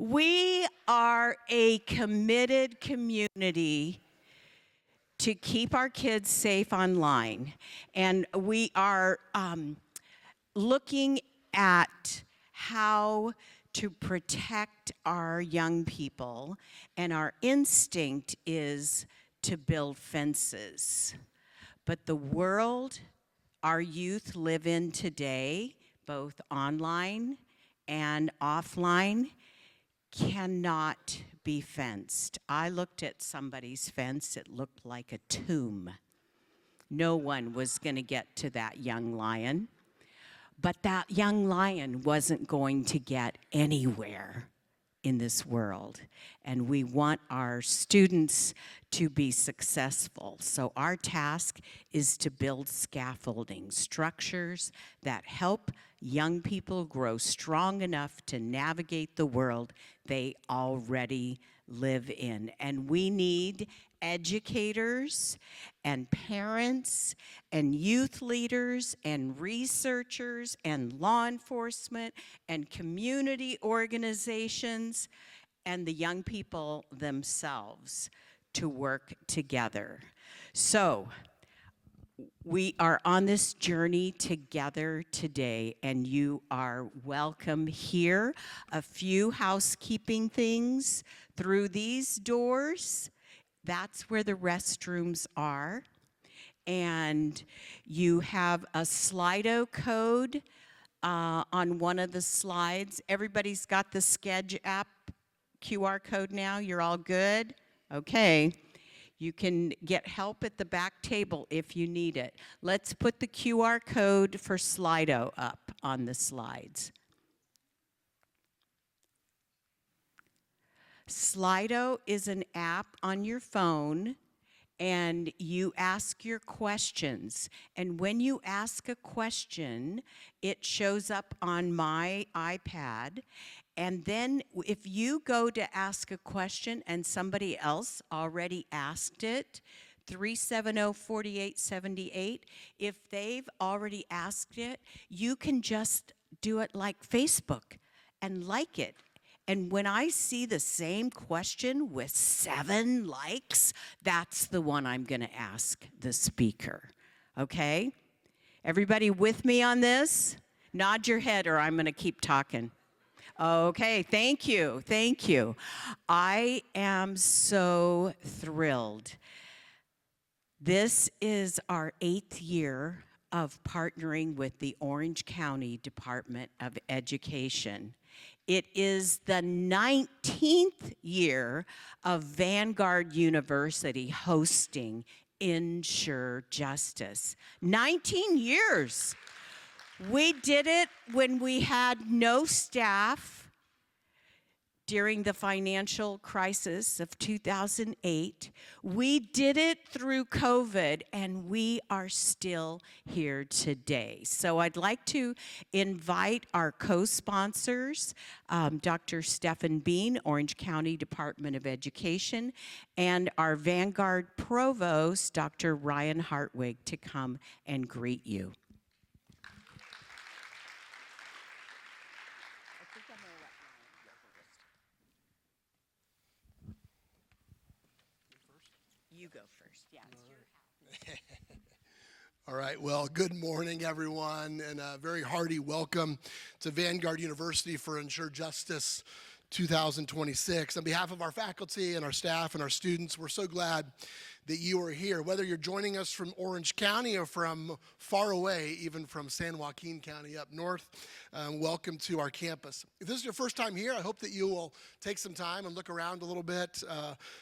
We are a committed community to keep our kids safe online. And we are looking at how to protect our young people. And our instinct is to build fences. But the world our youth live in today, both online and offline, cannot be fenced. I looked at somebody's fence, it looked like a tomb. No one was going to get to that young lion, but that young lion wasn't going to get anywhere in this world. And we want our students to be successful. So our task is to build scaffolding, structures that help young people grow strong enough to navigate the world they already live in. And we need educators and parents and youth leaders and researchers and law enforcement and community organizations and the young people themselves to work together. So we are on this journey together today, and you are welcome here. A few housekeeping things. Through these doors, that's where the restrooms are. And you have a Slido code on one of the slides. Everybody's got the Sketch app QR code now. You're all good? Okay. You can get help at the back table if you need it. Let's put the QR code for Slido up on the slides. Slido is an app on your phone, and you ask your questions. And when you ask a question, it shows up on my iPad. And then if you go to ask a question and somebody else already asked it, 370-4878, if they've already asked it, you can just do it like Facebook and like it. And when I see the same question with 7 likes, that's the one I'm going to ask the speaker. Okay? Everybody with me on this? Nod your head or I'm going to keep talking. Okay, thank you, thank you. I am so thrilled. This is our 8th year of partnering with the Orange County Department of Education. It is the 19th year of Vanguard University hosting Ensure Justice. 19 years. We did it when we had no staff during the financial crisis of 2008. We did it through COVID, and we are still here today. So I'd like to invite our co-sponsors, Dr. Stephen Bean, Orange County Department of Education, and our Vanguard Provost, Dr. Ryan Hartwig, to come and greet you. You go first. Yeah, it's your house. All right, well, good morning, everyone, and a very hearty welcome to Vanguard University for Ensure Justice 2026. On behalf of our faculty and our staff and our students, we're so glad that you are here. Whether you're joining us from Orange County or from far away, even from San Joaquin County up north, welcome to our campus. If this is your first time here, I hope that you will take some time and look around a little bit.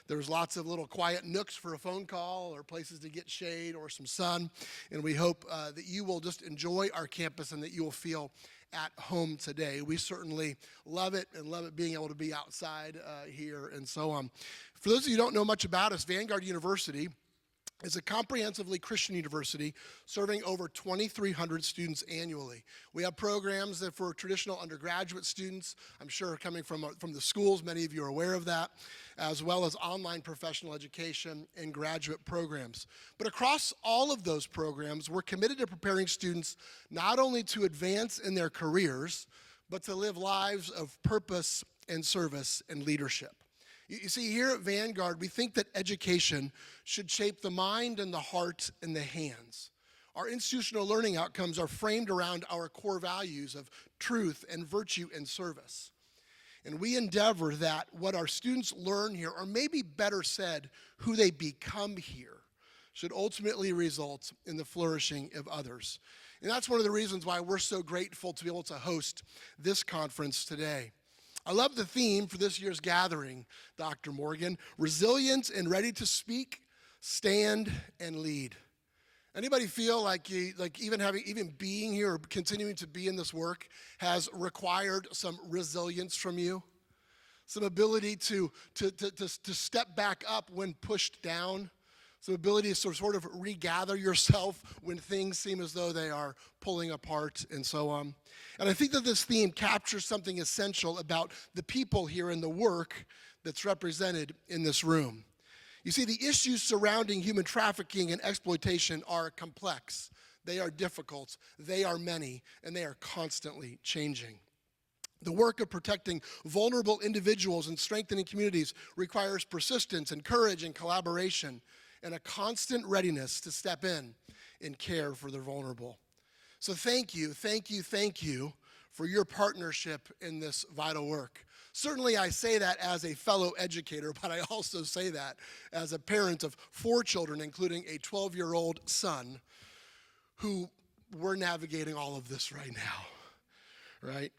There's lots of little quiet nooks for a phone call or places to get shade or some sun, and we hope that you will just enjoy our campus and that you will feel at home today. We certainly love it and love it being able to be outside here and so on. For those of you who don't know much about us, Vanguard University is a comprehensively Christian university serving over 2,300 students annually. We have programs that for traditional undergraduate students, I'm sure coming from the schools, many of you are aware of that, as well as online professional education and graduate programs. But across all of those programs, we're committed to preparing students not only to advance in their careers, but to live lives of purpose and service and leadership. You see, here at Vanguard, we think that education should shape the mind and the heart and the hands. Our institutional learning outcomes are framed around our core values of truth and virtue and service. And we endeavor that what our students learn here, or maybe better said, who they become here, should ultimately result in the flourishing of others. And that's one of the reasons why we're so grateful to be able to host this conference today. I love the theme for this year's gathering, Dr. Morgan: resilient and ready to speak, stand and lead. Anybody feel like even being here or continuing to be in this work has required some resilience from you? Some ability to step back up when pushed down? Some ability to sort of regather yourself when things seem as though they are pulling apart and so on. And I think that this theme captures something essential about the people here and the work that's represented in this room. You see, the issues surrounding human trafficking and exploitation are complex. They are difficult, they are many, and they are constantly changing. The work of protecting vulnerable individuals and strengthening communities requires persistence and courage and collaboration, and a constant readiness to step in and care for the vulnerable. So thank you for your partnership in this vital work. Certainly I say that as a fellow educator, but I also say that as a parent of 4 children, including a 12-year-old son, who we're navigating all of this right now, right?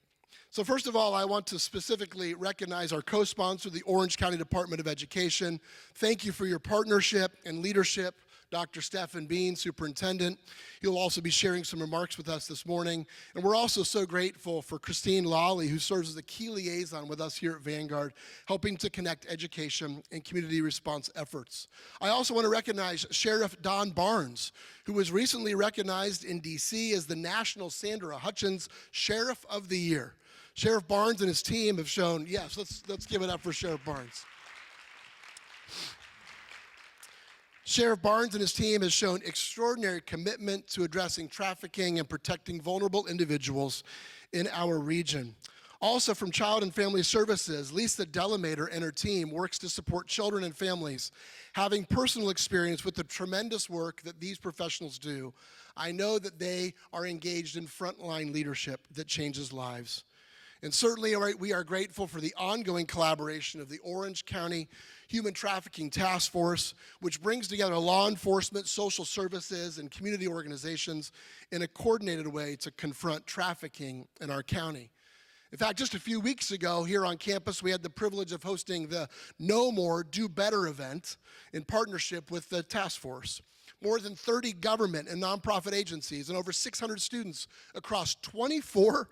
So first of all, I want to specifically recognize our co-sponsor, the Orange County Department of Education. Thank you for your partnership and leadership, Dr. Stephen Bean, Superintendent. He'll also be sharing some remarks with us this morning. And we're also so grateful for Christine Lawley, who serves as a key liaison with us here at Vanguard, helping to connect education and community response efforts. I also want to recognize Sheriff Don Barnes, who was recently recognized in D.C. as the National Sandra Hutchins Sheriff of the Year. Sheriff Barnes and his team have shown, yes, let's give it up for Sheriff Barnes. Sheriff Barnes and his team has shown extraordinary commitment to addressing trafficking and protecting vulnerable individuals in our region. Also from Child and Family Services, Lisa Delamater and her team works to support children and families having personal experience with the tremendous work that these professionals do. I know that they are engaged in frontline leadership that changes lives. And certainly, we are grateful for the ongoing collaboration of the Orange County Human Trafficking Task Force, which brings together law enforcement, social services, and community organizations in a coordinated way to confront trafficking in our county. In fact, just a few weeks ago here on campus, we had the privilege of hosting the Know More, Do Better event in partnership with the task force. More than 30 government and nonprofit agencies and over 600 students across 24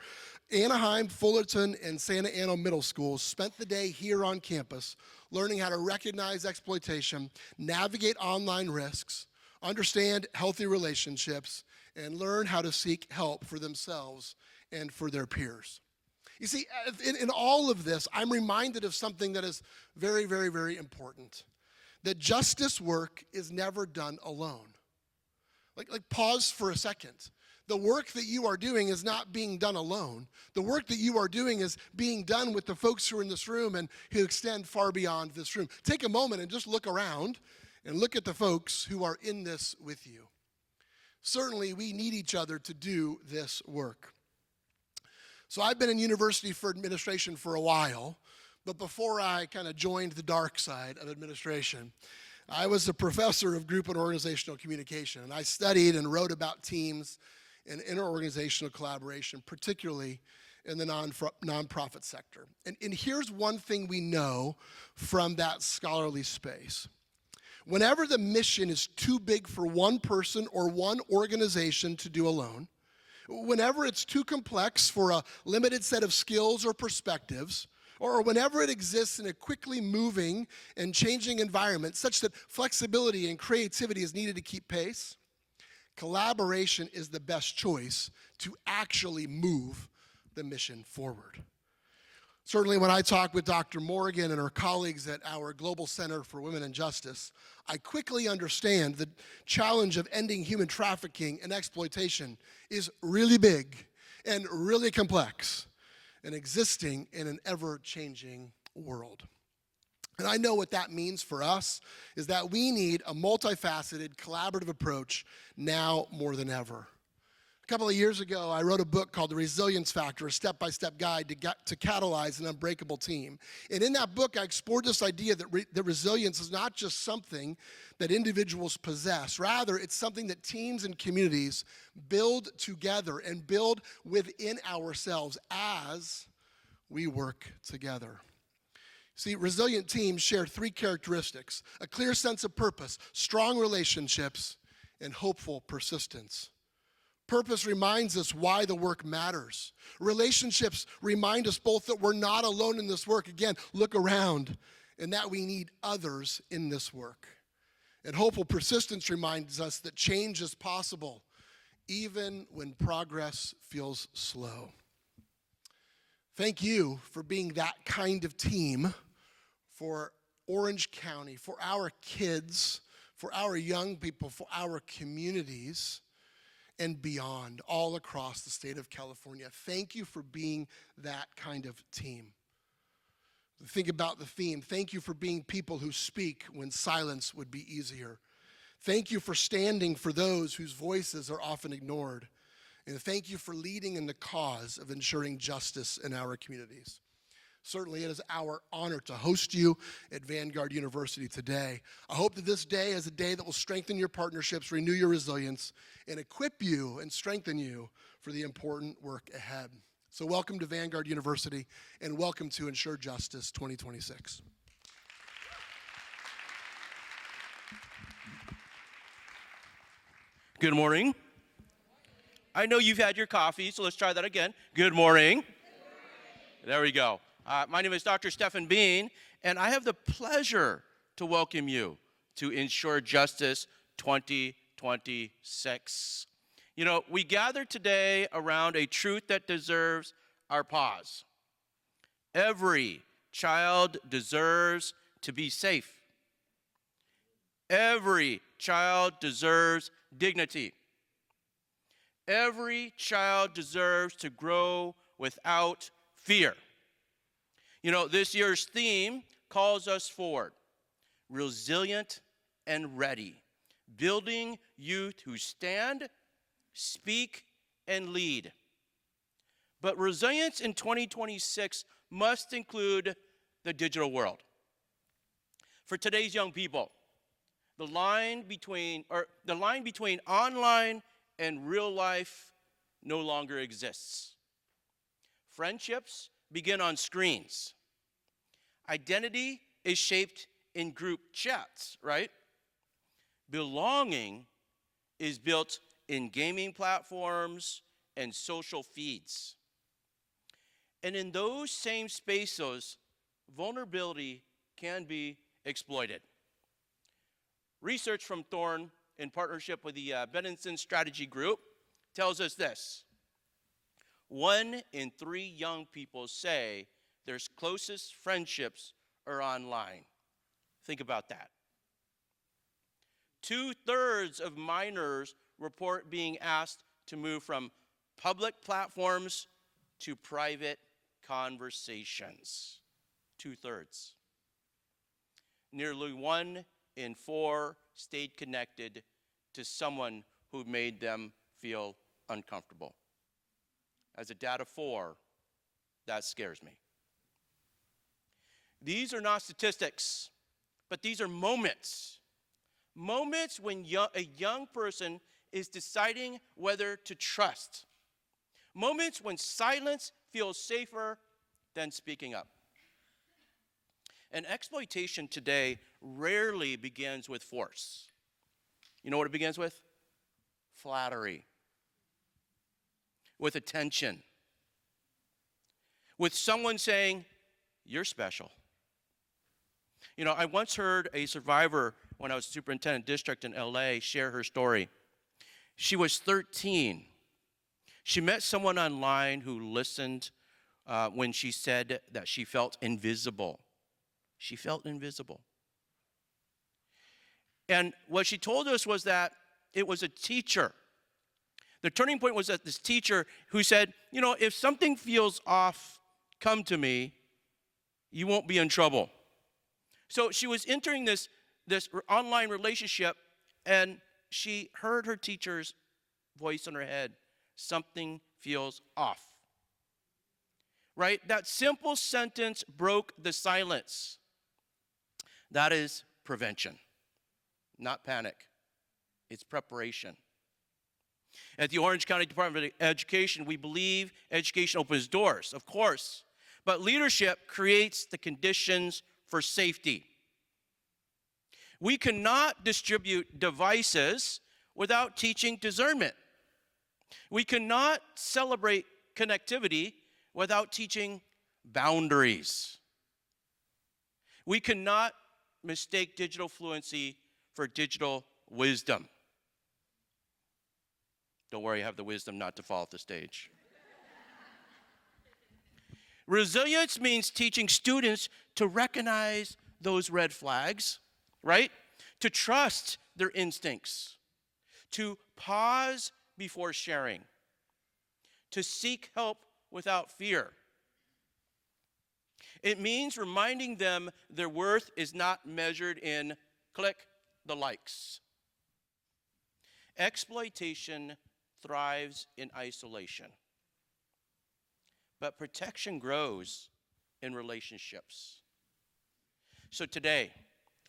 Anaheim, Fullerton, and Santa Ana middle schools spent the day here on campus learning how to recognize exploitation, navigate online risks, understand healthy relationships, and learn how to seek help for themselves and for their peers. You see, in all of this, I'm reminded of something that is very, very, very important. That justice work is never done alone. Like pause for a second. The work that you are doing is not being done alone. The work that you are doing is being done with the folks who are in this room and who extend far beyond this room. Take a moment and just look around and look at the folks who are in this with you. Certainly, we need each other to do this work. So I've been in university for administration for a while, but before I kind of joined the dark side of administration, I was a professor of group and organizational communication, and I studied and wrote about teams and interorganizational collaboration, particularly in the nonprofit sector. And here's one thing we know from that scholarly space. Whenever the mission is too big for one person or one organization to do alone, whenever it's too complex for a limited set of skills or perspectives, or whenever it exists in a quickly moving and changing environment such that flexibility and creativity is needed to keep pace, collaboration is the best choice to actually move the mission forward. Certainly when I talk with Dr. Morgan and her colleagues at our Global Center for Women and Justice, I quickly understand the challenge of ending human trafficking and exploitation is really big and really complex. and existing in an ever-changing world. And I know what that means for us is that we need a multifaceted, collaborative approach now more than ever. A couple of years ago, I wrote a book called The Resilience Factor, a step-by-step guide to catalyze an unbreakable team. And in that book, I explored this idea that resilience is not just something that individuals possess. Rather, it's something that teams and communities build together and build within ourselves as we work together. See, resilient teams share three characteristics: a clear sense of purpose, strong relationships, and hopeful persistence. Purpose reminds us why the work matters. Relationships remind us both that we're not alone in this work. Again, look around, and that we need others in this work. And hopeful persistence reminds us that change is possible, even when progress feels slow. Thank you for being that kind of team for Orange County, for our kids, for our young people, for our communities, and beyond, all across the state of California. Thank you for being that kind of team. Think about the theme. Thank you for being people who speak when silence would be easier. Thank you for standing for those whose voices are often ignored. And thank you for leading in the cause of ensuring justice in our communities. Certainly, it is our honor to host you at Vanguard University today. I hope that this day is a day that will strengthen your partnerships, renew your resilience, and equip you and strengthen you for the important work ahead. So welcome to Vanguard University, and welcome to Ensure Justice 2026. Good morning. I know you've had your coffee, so let's try that again. Good morning. There we go. My name is Dr. Stephen Bean, and I have the pleasure to welcome you to Ensure Justice 2026. You know, we gather today around a truth that deserves our pause. Every child deserves to be safe. Every child deserves dignity. Every child deserves to grow without fear. You know, this year's theme calls us forward: resilient and ready, building youth who stand, speak, and lead. But resilience in 2026 must include the digital world. For today's young people, the line between online and real life no longer exists. Friendships begin on screens. Identity is shaped in group chats, right? Belonging is built in gaming platforms and social feeds. And in those same spaces, vulnerability can be exploited. Research from Thorne, in partnership with the Benenson Strategy Group, tells us this: 1 in 3 young people say their closest friendships are online. Think about that. 2/3 of minors report being asked to move from public platforms to private conversations. 2/3. Nearly 1 in 4 stayed connected to someone who made them feel uncomfortable. As a dad of 4, that scares me. These are not statistics, but these are moments. Moments when a young person is deciding whether to trust. Moments when silence feels safer than speaking up. And exploitation today rarely begins with force. You know what it begins with? Flattery. With attention. With someone saying, "You're special." You know, I once heard a survivor, when I was superintendent district in LA, share her story. She was 13. She met someone online who listened when she said that she felt invisible. She felt invisible. And what she told us was that it was a teacher. The turning point was that this teacher who said, you know, if something feels off, come to me. You won't be in trouble. So she was entering this online relationship, and she heard her teacher's voice in her head. Something feels off. Right? That simple sentence broke the silence. That is prevention, not panic. It's preparation. At the Orange County Department of Education, we believe education opens doors, of course, but leadership creates the conditions for safety. We cannot distribute devices without teaching discernment. We cannot celebrate connectivity without teaching boundaries. We cannot mistake digital fluency for digital wisdom. Don't worry, I have the wisdom not to fall off the stage. Resilience means teaching students to recognize those red flags, right? To trust their instincts, to pause before sharing, to seek help without fear. It means reminding them their worth is not measured in click the likes. Exploitation thrives in isolation, but protection grows in relationships. So today,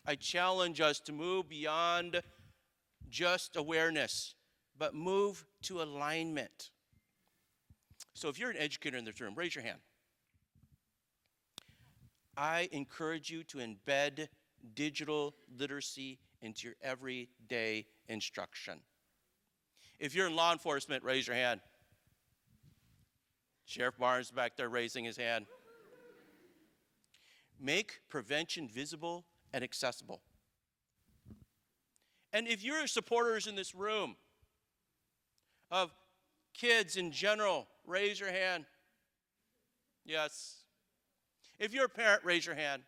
I challenge us to move beyond just awareness, but move to alignment. So if you're an educator in this room, raise your hand. I encourage you to embed digital literacy into your everyday instruction. If you're in law enforcement, raise your hand. Sheriff Barnes back there raising his hand. Make prevention visible and accessible. And if you're supporters in this room of kids in general, raise your hand. Yes. If you're a parent, raise your hand.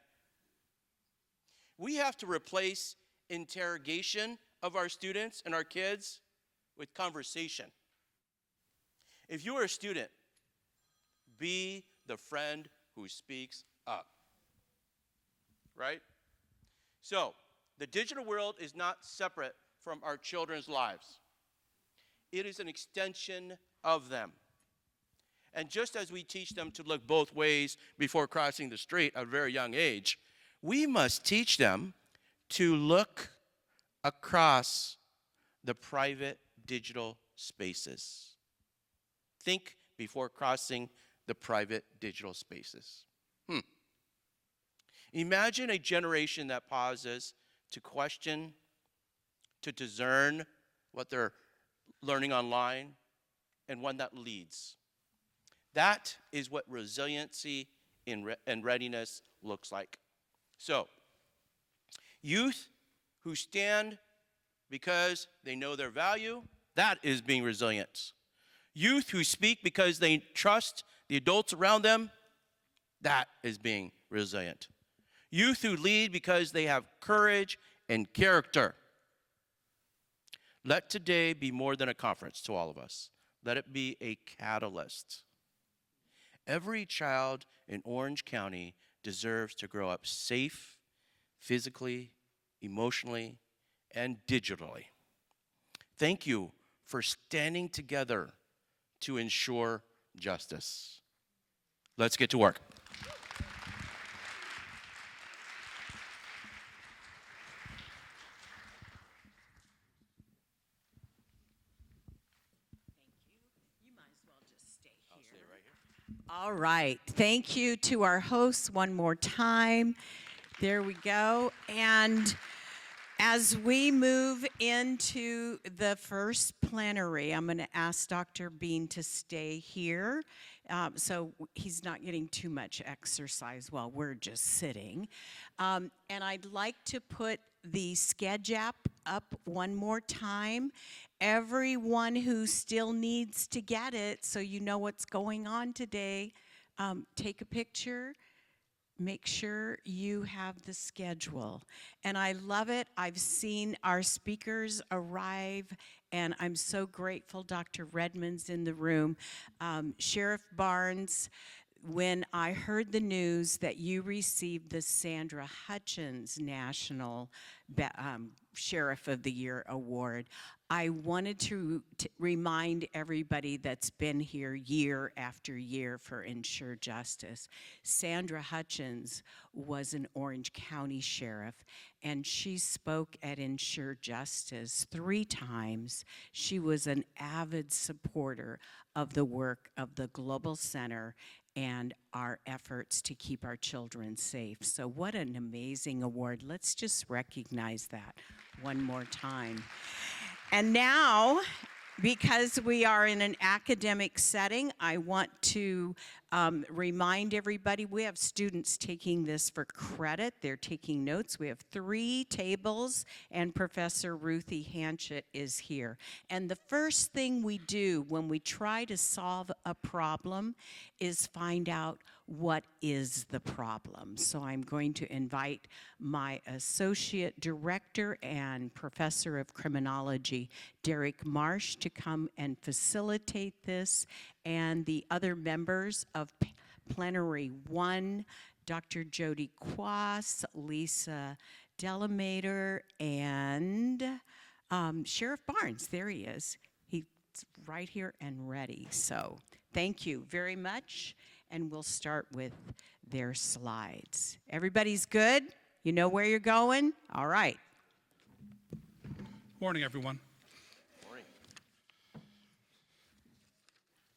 We have to replace interrogation of our students and our kids with conversation. If you are a student, be the friend who speaks up. Right? So, the digital world is not separate from our children's lives. It is an extension of them. And just as we teach them to look both ways before crossing the street at a very young age, we must teach them to look across the private digital spaces. Think before crossing the private digital spaces. Imagine a generation that pauses to question, to discern what they're learning online, and one that leads. That is what resiliency and readiness looks like. So, youth who stand because they know their value, that is being resilient. Youth who speak because they trust the adults around them, that is being resilient. Youth who lead because they have courage and character. Let today be more than a conference to all of us. Let it be a catalyst. Every child in Orange County deserves to grow up safe, physically, emotionally, and digitally. Thank you for standing together to ensure justice. Let's get to work. All right. Thank you to our hosts one more time. There we go. And as we move into the first plenary, I'm going to ask Dr. Bean to stay here so he's not getting too much exercise while we're just sitting. And I'd like to put the schedule up one more time. Everyone who still needs to get it so you know what's going on today, take a picture. Make sure you have the schedule. And I love it. I've seen our speakers arrive, and I'm so grateful Dr. Redmond's in the room. Sheriff Barnes, when I heard the news that you received the Sandra Hutchins National Sheriff of the Year Award, I wanted to remind everybody that's been here year after year for Ensure Justice. Sandra Hutchins was an Orange County sheriff, and she spoke at Ensure Justice 3 times. She was an avid supporter of the work of the Global Center and our efforts to keep our children safe. So what an amazing award. Let's just recognize that one more time. And now, because we are in an academic setting, I want to remind everybody we have students taking this for credit. They're taking notes. We have 3 tables, and Professor Ruthie Hanchett is here. And the first thing we do when we try to solve a problem is find out what is the problem. So I'm going to invite my Associate Director and Professor of Criminology, Derek Marsh, to come and facilitate this, and the other members of Plenary 1, Dr. Jody Quass, Lisa Delamater, and Sheriff Barnes. There he is. He's right here and ready. So thank you very much. And we'll start with their slides. Everybody's good? You know where you're going? All right. Morning, everyone. Morning.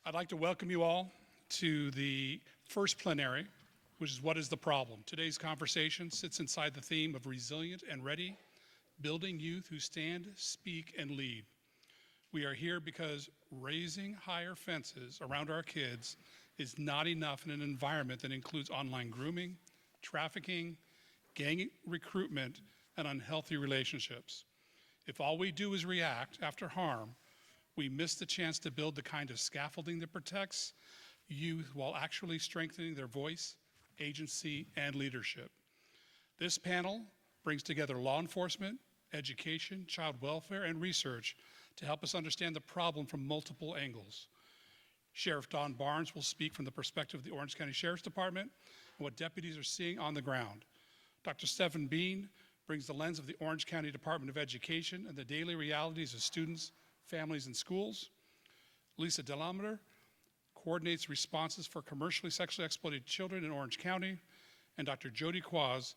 I'd like to welcome you all to the first plenary, which is What is the Problem? Today's conversation sits inside the theme of resilient and ready, building youth who stand, speak, and lead. We are here because raising higher fences around our kids is not enough in an environment that includes online grooming, trafficking, gang recruitment, and unhealthy relationships. If all we do is react after harm, we miss the chance to build the kind of scaffolding that protects youth while actually strengthening their voice, agency, and leadership. This panel brings together law enforcement, education, child welfare, and research to help us understand the problem from multiple angles. Sheriff Don Barnes will speak from the perspective of the Orange County Sheriff's Department and what deputies are seeing on the ground. Dr. Stephen Bean brings the lens of the Orange County Department of Education and the daily realities of students, families, and schools. Lisa Delamater coordinates responses for commercially sexually exploited children in Orange County. And Dr. Jody Quaz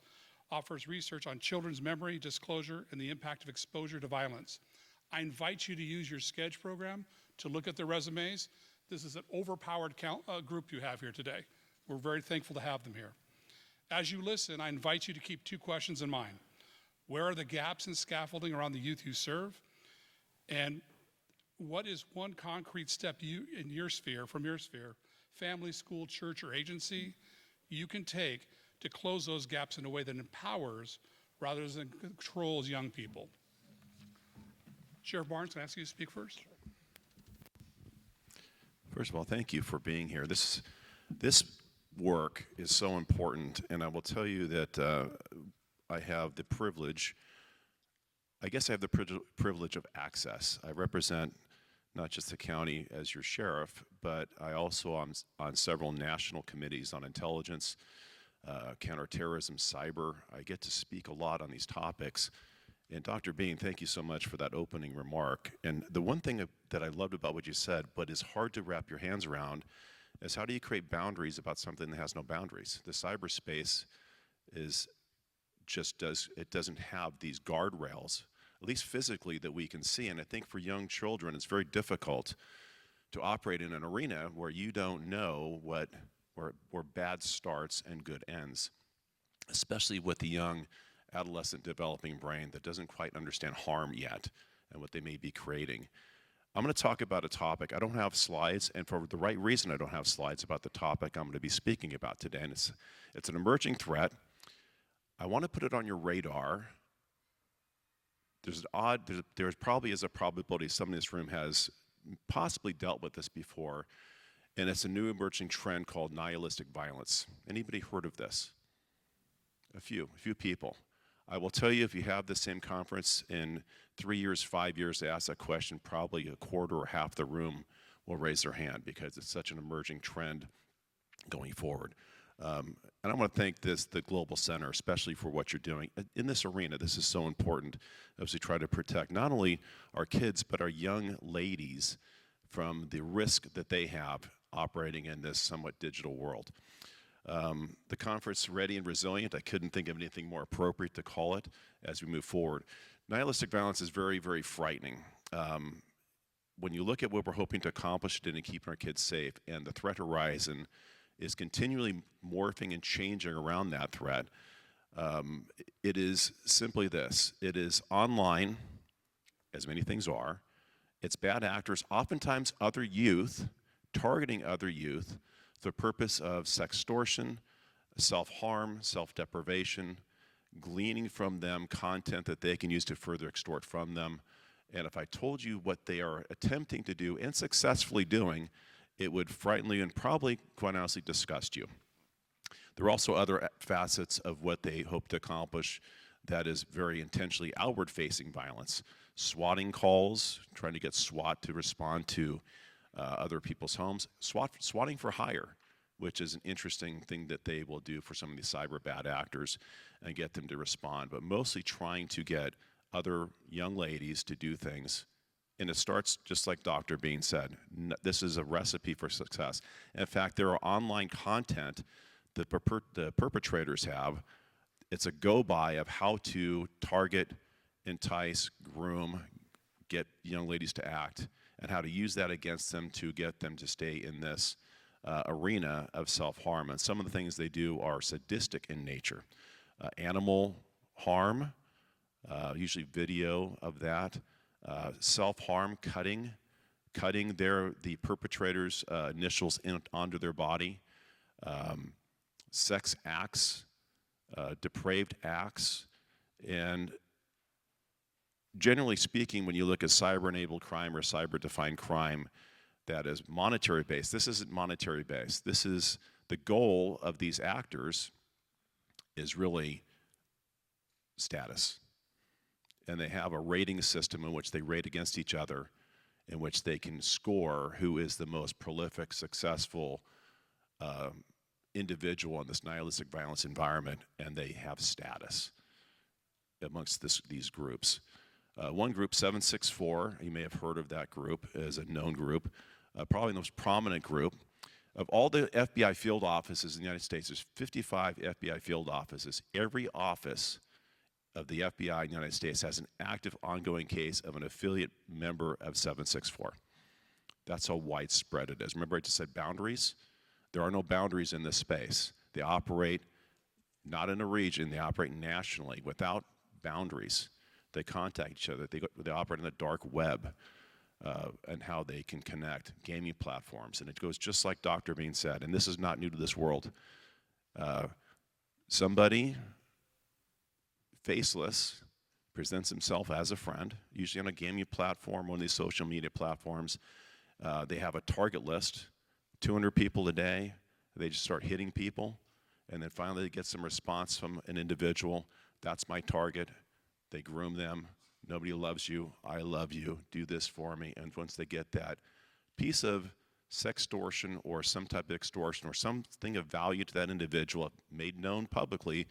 offers research on children's memory, disclosure, and the impact of exposure to violence. I invite you to use your Schedule program to look at their resumes. This is an overpowered group you have here today. We're very thankful to have them here. As you listen, I invite you to keep 2 questions in mind. Where are the gaps in scaffolding around the youth you serve? And what is one concrete step in your sphere, from your sphere, family, school, church, or agency, you can take to close those gaps in a way that empowers rather than controls young people? Sheriff Barnes, can I ask you to speak first? First of all, thank you for being here. This work is so important, and I will tell you that I have the privilege, I guess I have the privilege of access. I represent not just the county as your sheriff, but I also am on several national committees on intelligence, counterterrorism, cyber. I get to speak a lot on these topics. And Dr. Bean, thank you so much for that opening remark. And the one thing that I loved about what you said, but is hard to wrap your hands around, is how do you create boundaries about something that has no boundaries? The cyberspace doesn't have these guardrails, at least physically, that we can see. And I think for young children, it's very difficult to operate in an arena where you don't know where bad starts and good ends, especially with the young adolescent developing brain that doesn't quite understand harm yet and what they may be creating. I'm going to talk about a topic. I don't have slides, and for the right reason I don't have slides about the topic I'm going to be speaking about today. And it's an emerging threat. I want to put it on your radar. There probably is a probability someone in this room has possibly dealt with this before, and it's a new emerging trend called nihilistic violence. Anybody heard of this? A few people. I will tell you, if you have the same conference in 3 years, 5 years, to ask that question, probably a quarter or half the room will raise their hand because it's such an emerging trend going forward. And I want to thank the Global Center, especially for what you're doing in this arena. This is so important as we try to protect not only our kids, but our young ladies from the risk that they have operating in this somewhat digital world. The conference, Ready and Resilient, I couldn't think of anything more appropriate to call it as we move forward. Nihilistic violence is very, very frightening. When you look at what we're hoping to accomplish in keeping our kids safe, and the threat horizon is continually morphing and changing around that threat, it is simply this. It is online, as many things are. It's bad actors, oftentimes other youth, targeting other youth for the purpose of sextortion, self-harm, self-deprivation, gleaning from them content that they can use to further extort from them. And if I told you what they are attempting to do and successfully doing, it would frighten you and probably, quite honestly, disgust you. There are also other facets of what they hope to accomplish that is very intentionally outward-facing violence. Swatting calls, trying to get SWAT to respond to other people's homes. Swatting for hire, which is an interesting thing that they will do for some of these cyber bad actors and get them to respond, but mostly trying to get other young ladies to do things. And it starts just like Dr. Bean said. This is a recipe for success. In fact, there are online content that the perpetrators have. It's a go-by of how to target, entice, groom, get young ladies to act, and how to use that against them to get them to stay in this arena of self-harm. And some of the things they do are sadistic in nature. Animal harm, usually video of that. Self-harm, cutting the perpetrator's initials onto their body. Sex acts, depraved acts, and generally speaking, when you look at cyber-enabled crime or cyber-defined crime that is monetary-based, this isn't monetary-based. This is the goal of these actors is really status. And they have a rating system in which they rate against each other, in which they can score who is the most prolific, successful individual in this nihilistic violence environment, and they have status amongst these groups. One group, 764, you may have heard of that group, is a known group, probably the most prominent group. Of all the FBI field offices in the United States, there's 55 FBI field offices. Every office of the FBI in the United States has an active, ongoing case of an affiliate member of 764. That's how widespread it is. Remember I just said boundaries? There are no boundaries in this space. They operate not in a region, they operate nationally without boundaries. They contact each other. They operate in the dark web and how they can connect, gaming platforms. And it goes just like Dr. Bean said, and this is not new to this world. Somebody faceless presents himself as a friend, usually on a gaming platform, one of these social media platforms. They have a target list, 200 people a day. They just start hitting people, and then finally they get some response from an individual. That's my target. They groom them. Nobody loves you. I love you. Do this for me. And once they get that piece of sextortion or some type of extortion or something of value to that individual made known publicly,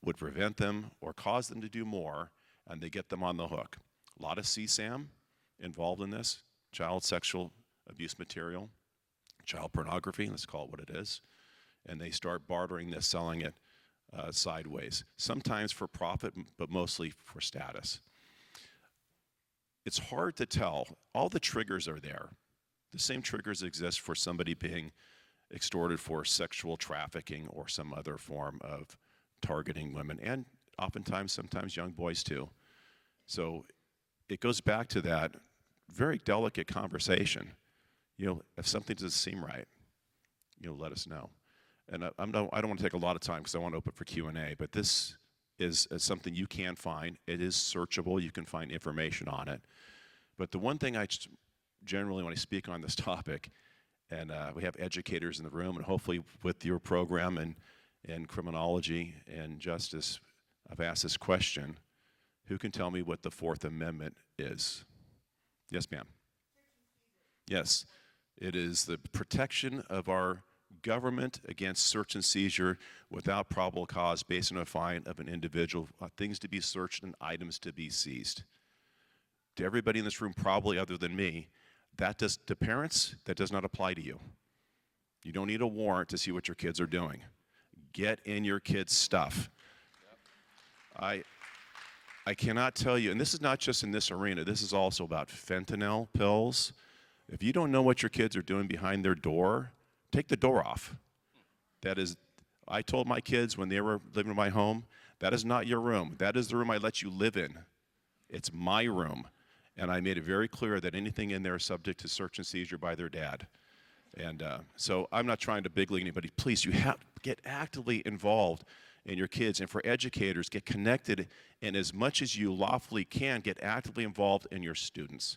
would prevent them or cause them to do more, and they get them on the hook. A lot of CSAM involved in this, child sexual abuse material, child pornography, let's call it what it is, and they start bartering this, selling it sideways, sometimes for profit, but mostly for status. It's hard to tell. All the triggers are there. The same triggers exist for somebody being extorted for sexual trafficking or some other form of targeting women, and oftentimes, sometimes young boys too. So it goes back to that very delicate conversation. You know, if something doesn't seem right, you know, let us know. And I don't want to take a lot of time because I want to open for Q&A, but this is something you can find. It is searchable. You can find information on it. But the one thing I generally, when I speak on this topic, and we have educators in the room, and hopefully with your program and criminology and justice, I've asked this question: who can tell me what the Fourth Amendment is? Yes, ma'am. Yes, it is the protection of our government against search and seizure without probable cause based on a find of an individual, things to be searched and items to be seized. To everybody in this room, probably other than me, to parents, that does not apply to you. You don't need a warrant to see what your kids are doing. Get in your kids' stuff. I cannot tell you, and this is not just in this arena, this is also about fentanyl pills. If you don't know what your kids are doing behind their door, take the door off. I told my kids when they were living in my home, that is not your room. That is the room I let you live in. It's my room. And I made it very clear that anything in there is subject to search and seizure by their dad. And so I'm not trying to big league anybody. Please, you have to get actively involved in your kids. And for educators, get connected, and as much as you lawfully can, get actively involved in your students.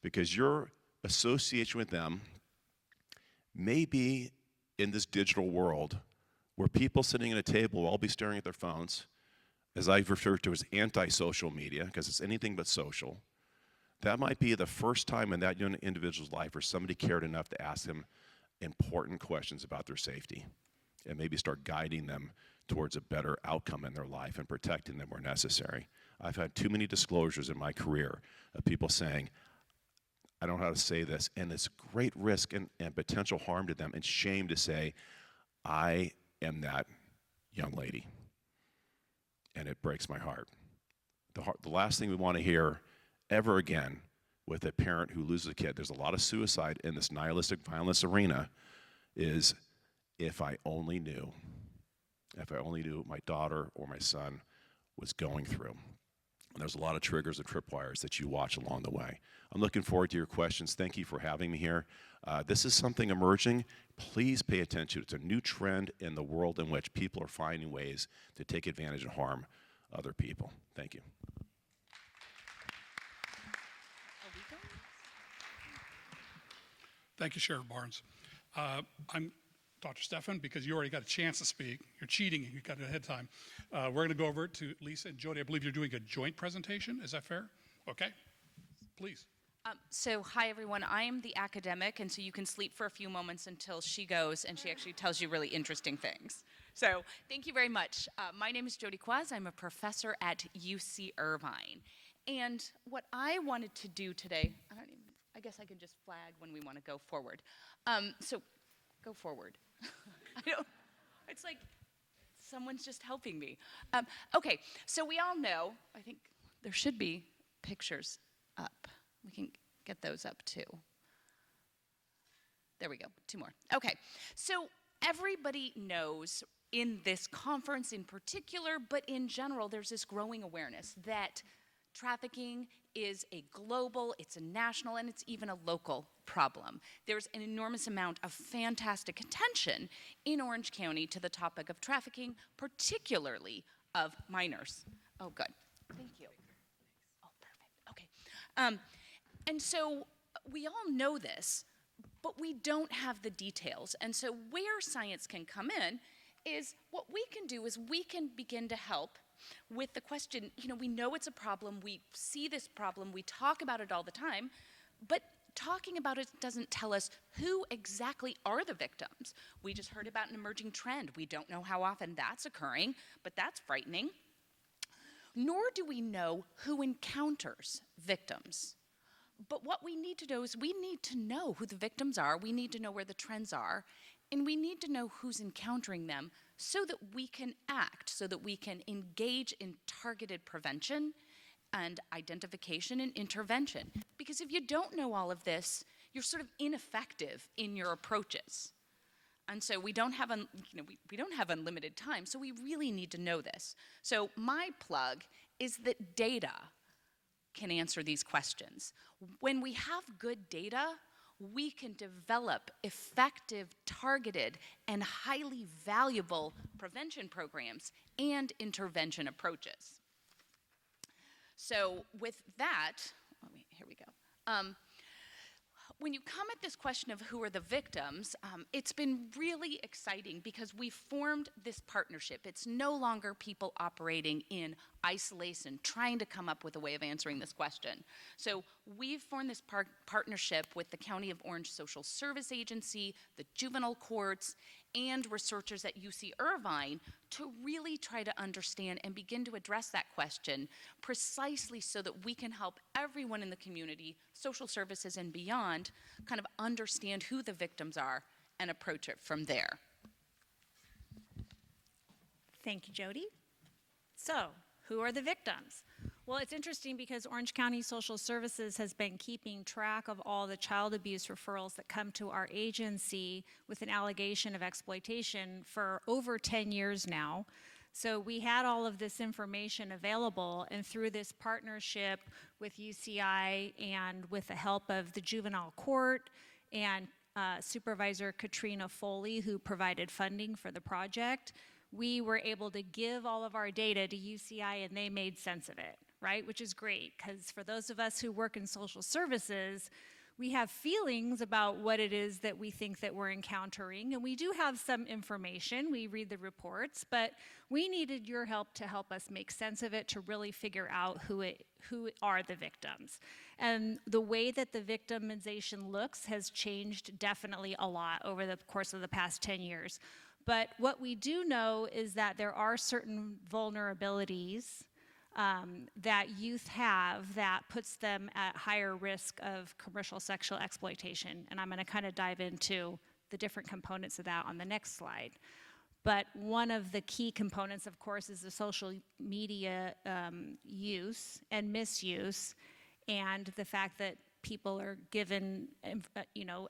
Because your association with them may be in this digital world where people sitting at a table will all be staring at their phones, as I've referred to as anti-social media, because it's anything but social. That might be the first time in that young individual's life where somebody cared enough to ask them important questions about their safety and maybe start guiding them towards a better outcome in their life and protecting them where necessary. I've had too many disclosures in my career of people saying, I don't know how to say this, and it's great risk and potential harm to them, and shame to say, I am that young lady. And it breaks my heart. The last thing we want to hear ever again with a parent who loses a kid, there's a lot of suicide in this nihilistic violence arena, is if I only knew what my daughter or my son was going through. And there's a lot of triggers and tripwires that you watch along the way. I'm looking forward to your questions. Thank you for having me here. This is something emerging. Please pay attention. It's a new trend in the world in which people are finding ways to take advantage and harm other people. Thank you. Thank you, Sheriff Barnes. I'm Dr. Stefan, because you already got a chance to speak. You're cheating. You got it ahead of time. We're going to go over to Lisa and Jody. I believe you're doing a joint presentation. Is that fair? Okay. Please. So hi, everyone. I am the academic, and so you can sleep for a few moments until she goes and she actually tells you really interesting things. So thank you very much. My name is Jody Quaz. I'm a professor at UC Irvine. And what I wanted to do today, I guess I can just flag when we want to go forward. So go forward. It's like someone's just helping me. Okay, so we all know, I think there should be pictures up. We can get those up too. There we go, 2 more. Okay, so everybody knows in this conference in particular, but in general, there's this growing awareness that trafficking is a global, it's a national, and it's even a local problem. There's an enormous amount of fantastic attention in Orange County to the topic of trafficking, particularly of minors. Oh, good. Thank you. Oh, perfect. Okay. And so we all know this, but we don't have the details. And so where science can come in is what we can do is we can begin to help with the question, we know it's a problem, we see this problem, we talk about it all the time, but talking about it doesn't tell us who exactly are the victims. We just heard about an emerging trend. We don't know how often that's occurring, but that's frightening. Nor do we know who encounters victims. But what we need to know is we need to know who the victims are, we need to know where the trends are, and we need to know who's encountering them so that we can act, so that we can engage in targeted prevention and identification and intervention. Because if you don't know all of this, you're sort of ineffective in your approaches. And so we don't have, we don't have unlimited time, so we really need to know this. So my plug is that data can answer these questions. When we have good data, we can develop effective, targeted, and highly valuable prevention programs and intervention approaches. So with that, here we go. when you come at this question of who are the victims, it's been really exciting because we've formed this partnership. It's no longer people operating in isolation, trying to come up with a way of answering this question. So we've formed this partnership with the County of Orange Social Service Agency, the juvenile courts, and researchers at UC Irvine to really try to understand and begin to address that question precisely so that we can help everyone in the community, social services and beyond, kind of understand who the victims are and approach it from there. Thank you, Jody. So, who are the victims? Well, it's interesting because Orange County Social Services has been keeping track of all the child abuse referrals that come to our agency with an allegation of exploitation for over 10 years now. So we had all of this information available, and through this partnership with UCI and with the help of the juvenile court and Supervisor Katrina Foley, who provided funding for the project, we were able to give all of our data to UCI and they made sense of it, right? Which is great, because for those of us who work in social services, we have feelings about what it is that we think that we're encountering, and we do have some information. We read the reports, but we needed your help to help us make sense of it, to really figure out who are the victims. And the way that the victimization looks has changed definitely a lot over the course of the past 10 years. But what we do know is that there are certain vulnerabilities that youth have that puts them at higher risk of commercial sexual exploitation. And I'm going to kind of dive into the different components of that on the next slide. But one of the key components, of course, is the social media use and misuse, and the fact that people are given,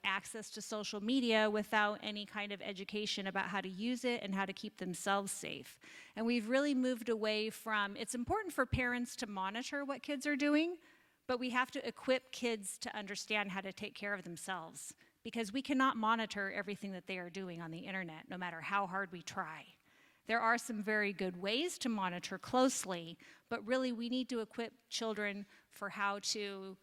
access to social media without any kind of education about how to use it and how to keep themselves safe. And we've really moved away from, it's important for parents to monitor what kids are doing, but we have to equip kids to understand how to take care of themselves, because we cannot monitor everything that they are doing on the internet, no matter how hard we try. There are some very good ways to monitor closely, but really we need to equip children for how to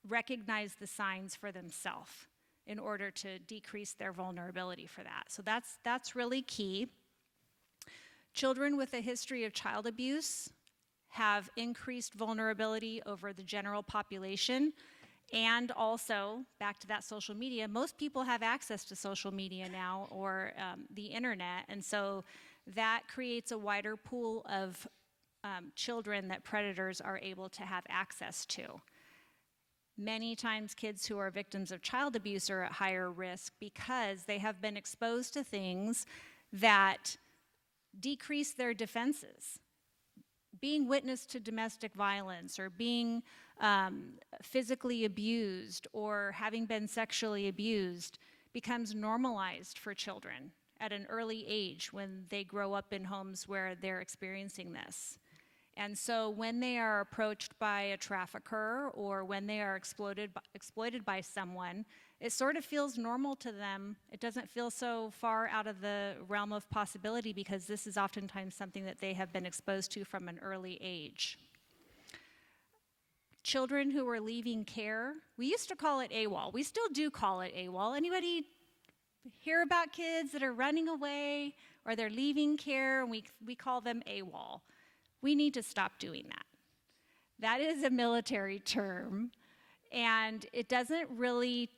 recognize the signs for themselves in order to decrease their vulnerability for that. So that's really key. Children with a history of child abuse have increased vulnerability over the general population, and also, back to that social media, most people have access to social media now, or the internet, and so that creates a wider pool of children that predators are able to have access to. Many times kids who are victims of child abuse are at higher risk because they have been exposed to things that decrease their defenses. Being witness to domestic violence, or being physically abused, or having been sexually abused becomes normalized for children at an early age when they grow up in homes where they're experiencing this. And so when they are approached by a trafficker, or when they are exploited by someone, it sort of feels normal to them. It doesn't feel so far out of the realm of possibility, because this is oftentimes something that they have been exposed to from an early age. Children who are leaving care, we used to call it AWOL. We still do call it AWOL. Anybody hear about kids that are running away or they're leaving care, and we call them AWOL? We need to stop doing that. That is a military term, and it doesn't really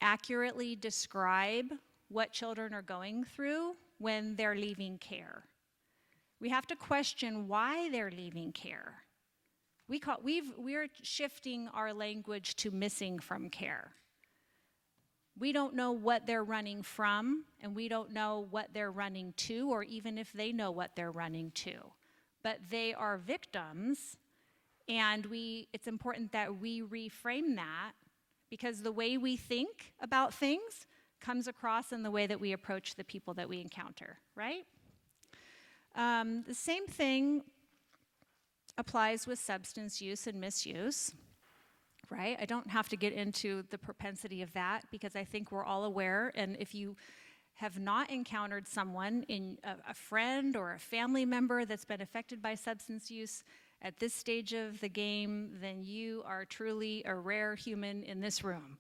accurately describe what children are going through when they're leaving care. We have to question why they're leaving care. We're shifting our language to missing from care. We don't know what they're running from, and we don't know what they're running to, or even if they know what they're running to. But they are victims, and it's important that we reframe that, because the way we think about things comes across in the way that we approach the people that we encounter, right? The same thing applies with substance use and misuse, right? I don't have to get into the propensity of that, because I think we're all aware, and if you have not encountered someone, a friend or a family member that's been affected by substance use at this stage of the game, then you are truly a rare human in this room.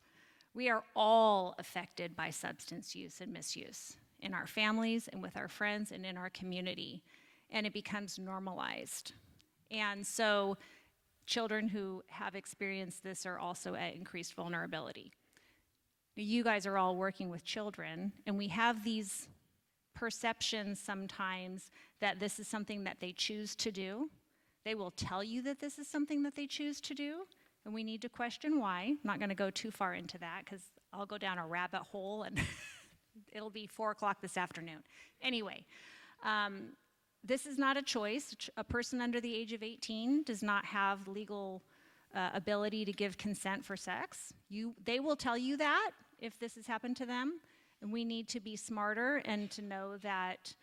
We are all affected by substance use and misuse in our families and with our friends and in our community, and it becomes normalized. And so children who have experienced this are also at increased vulnerability. You guys are all working with children, and we have these perceptions sometimes that this is something that they choose to do. They will tell you that this is something that they choose to do, and we need to question why. I'm not going to go too far into that because I'll go down a rabbit hole and it'll be 4 o'clock this afternoon. Anyway, this is not a choice. A person under the age of 18 does not have legal ability to give consent for sex. They will tell you that if this has happened to them, and we need to be smarter and to know that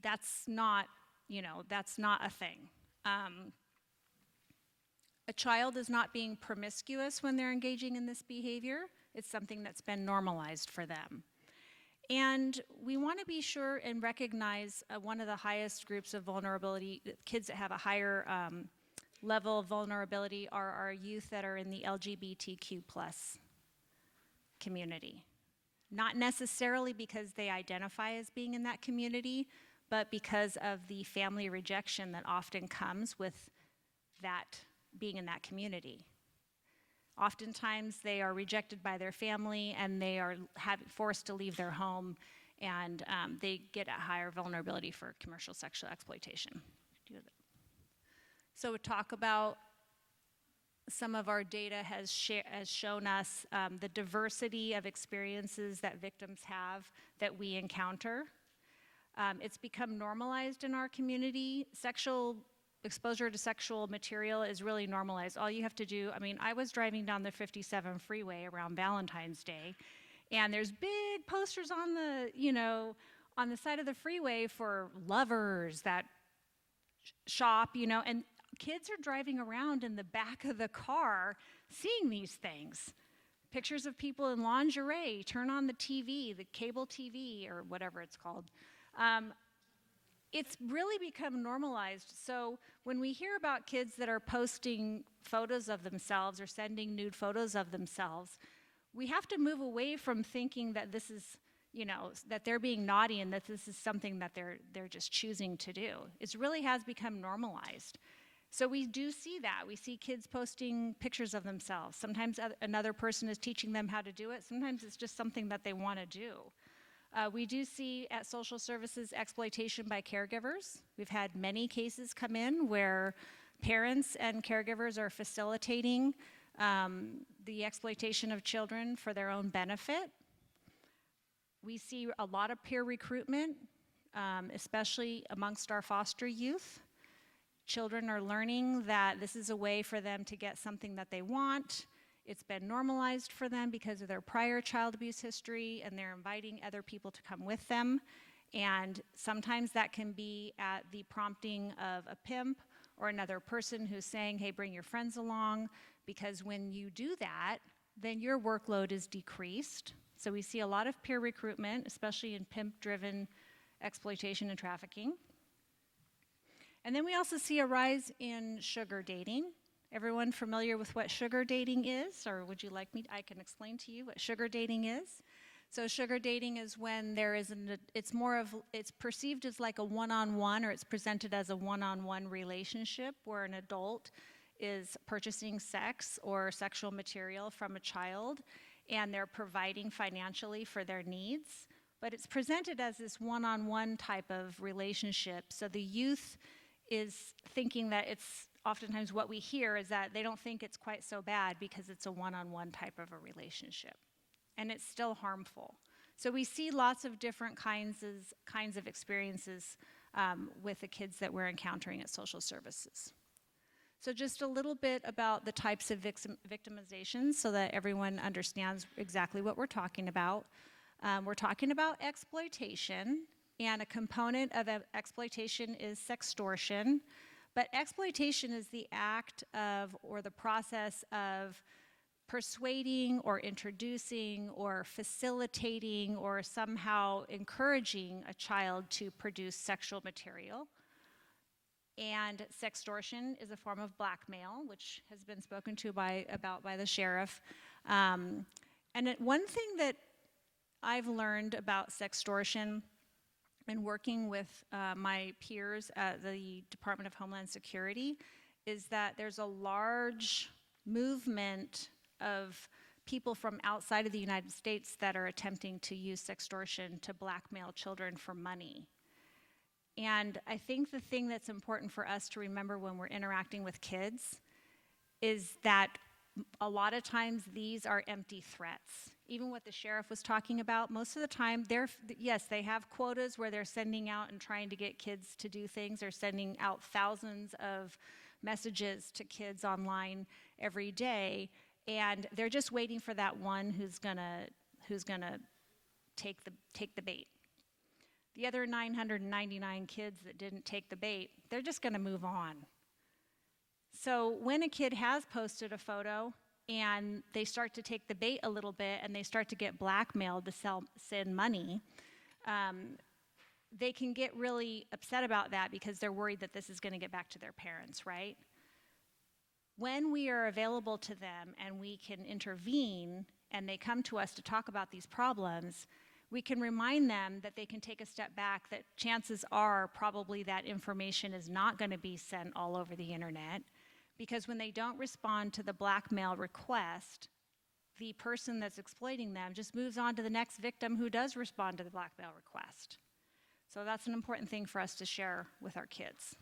that's not a thing. A child is not being promiscuous when they're engaging in this behavior. It's something that's been normalized for them. And we want to be sure and recognize one of the highest groups of vulnerability, kids that have a higher level of vulnerability are our youth that are in the LGBTQ+ community. Not necessarily because they identify as being in that community, but because of the family rejection that often comes with that being in that community. Oftentimes they are rejected by their family and they are forced to leave their home, and they get a higher vulnerability for commercial sexual exploitation. So we talk about some of our data has shown us the diversity of experiences that victims have that we encounter. It's become normalized in our community. Sexual exposure to sexual material is really normalized. All you have to do, I was driving down the 57 freeway around Valentine's Day, and there's big posters on the side of the freeway for lovers that shop, and kids are driving around in the back of the car seeing these things. Pictures of people in lingerie, turn on the TV, the cable TV, or whatever it's called. It's really become normalized. So when we hear about kids that are posting photos of themselves or sending nude photos of themselves, we have to move away from thinking that this is, that they're being naughty and that this is something that they're just choosing to do. It really has become normalized. So we do see that. We see kids posting pictures of themselves. Sometimes another person is teaching them how to do it. Sometimes it's just something that they want to do. We do see at social services exploitation by caregivers. We've had many cases come in where parents and caregivers are facilitating the exploitation of children for their own benefit. We see a lot of peer recruitment, especially amongst our foster youth. Children are learning that this is a way for them to get something that they want. It's been normalized for them because of their prior child abuse history, and they're inviting other people to come with them. And sometimes that can be at the prompting of a pimp or another person who's saying, hey, bring your friends along, because when you do that, then your workload is decreased. So we see a lot of peer recruitment, especially in pimp-driven exploitation and trafficking. And then we also see a rise in sugar dating. Everyone familiar with what sugar dating is? Or would you like me, I can explain to you what sugar dating is. So sugar dating is when there is, it's perceived as like a one-on-one, or it's presented as a one-on-one relationship where an adult is purchasing sex or sexual material from a child, and they're providing financially for their needs. But it's presented as this one-on-one type of relationship. So the youth is thinking that it's, oftentimes what we hear is that they don't think it's quite so bad because it's a one-on-one type of a relationship. And it's still harmful. So we see lots of different kinds of experiences with the kids that we're encountering at social services. So just a little bit about the types of victimization so that everyone understands exactly what we're talking about. We're talking about exploitation, and a component of exploitation is sextortion. But exploitation is the act of, or the process of, persuading or introducing or facilitating or somehow encouraging a child to produce sexual material And sextortion is a form of blackmail, which has been spoken to about by the sheriff. One thing that I've learned about sextortion and working with my peers at the Department of Homeland Security is that there's a large movement of people from outside of the United States that are attempting to use sextortion to blackmail children for money. And I think the thing that's important for us to remember when we're interacting with kids is that a lot of times these are empty threats. Even what the sheriff was talking about, most of the time, yes, they have quotas where they're sending out and trying to get kids to do things. They're sending out thousands of messages to kids online every day, and they're just waiting for that one who's gonna take the bait. The other 999 kids that didn't take the bait, they're just gonna move on. So when a kid has posted a photo and they start to take the bait a little bit and they start to get blackmailed to send money, they can get really upset about that because they're worried that this is gonna get back to their parents, right? When we are available to them and we can intervene and they come to us to talk about these problems, we can remind them that they can take a step back, that chances are probably that information is not going to be sent all over the internet, because when they don't respond to the blackmail request, the person that's exploiting them just moves on to the next victim who does respond to the blackmail request. So that's an important thing for us to share with our kids.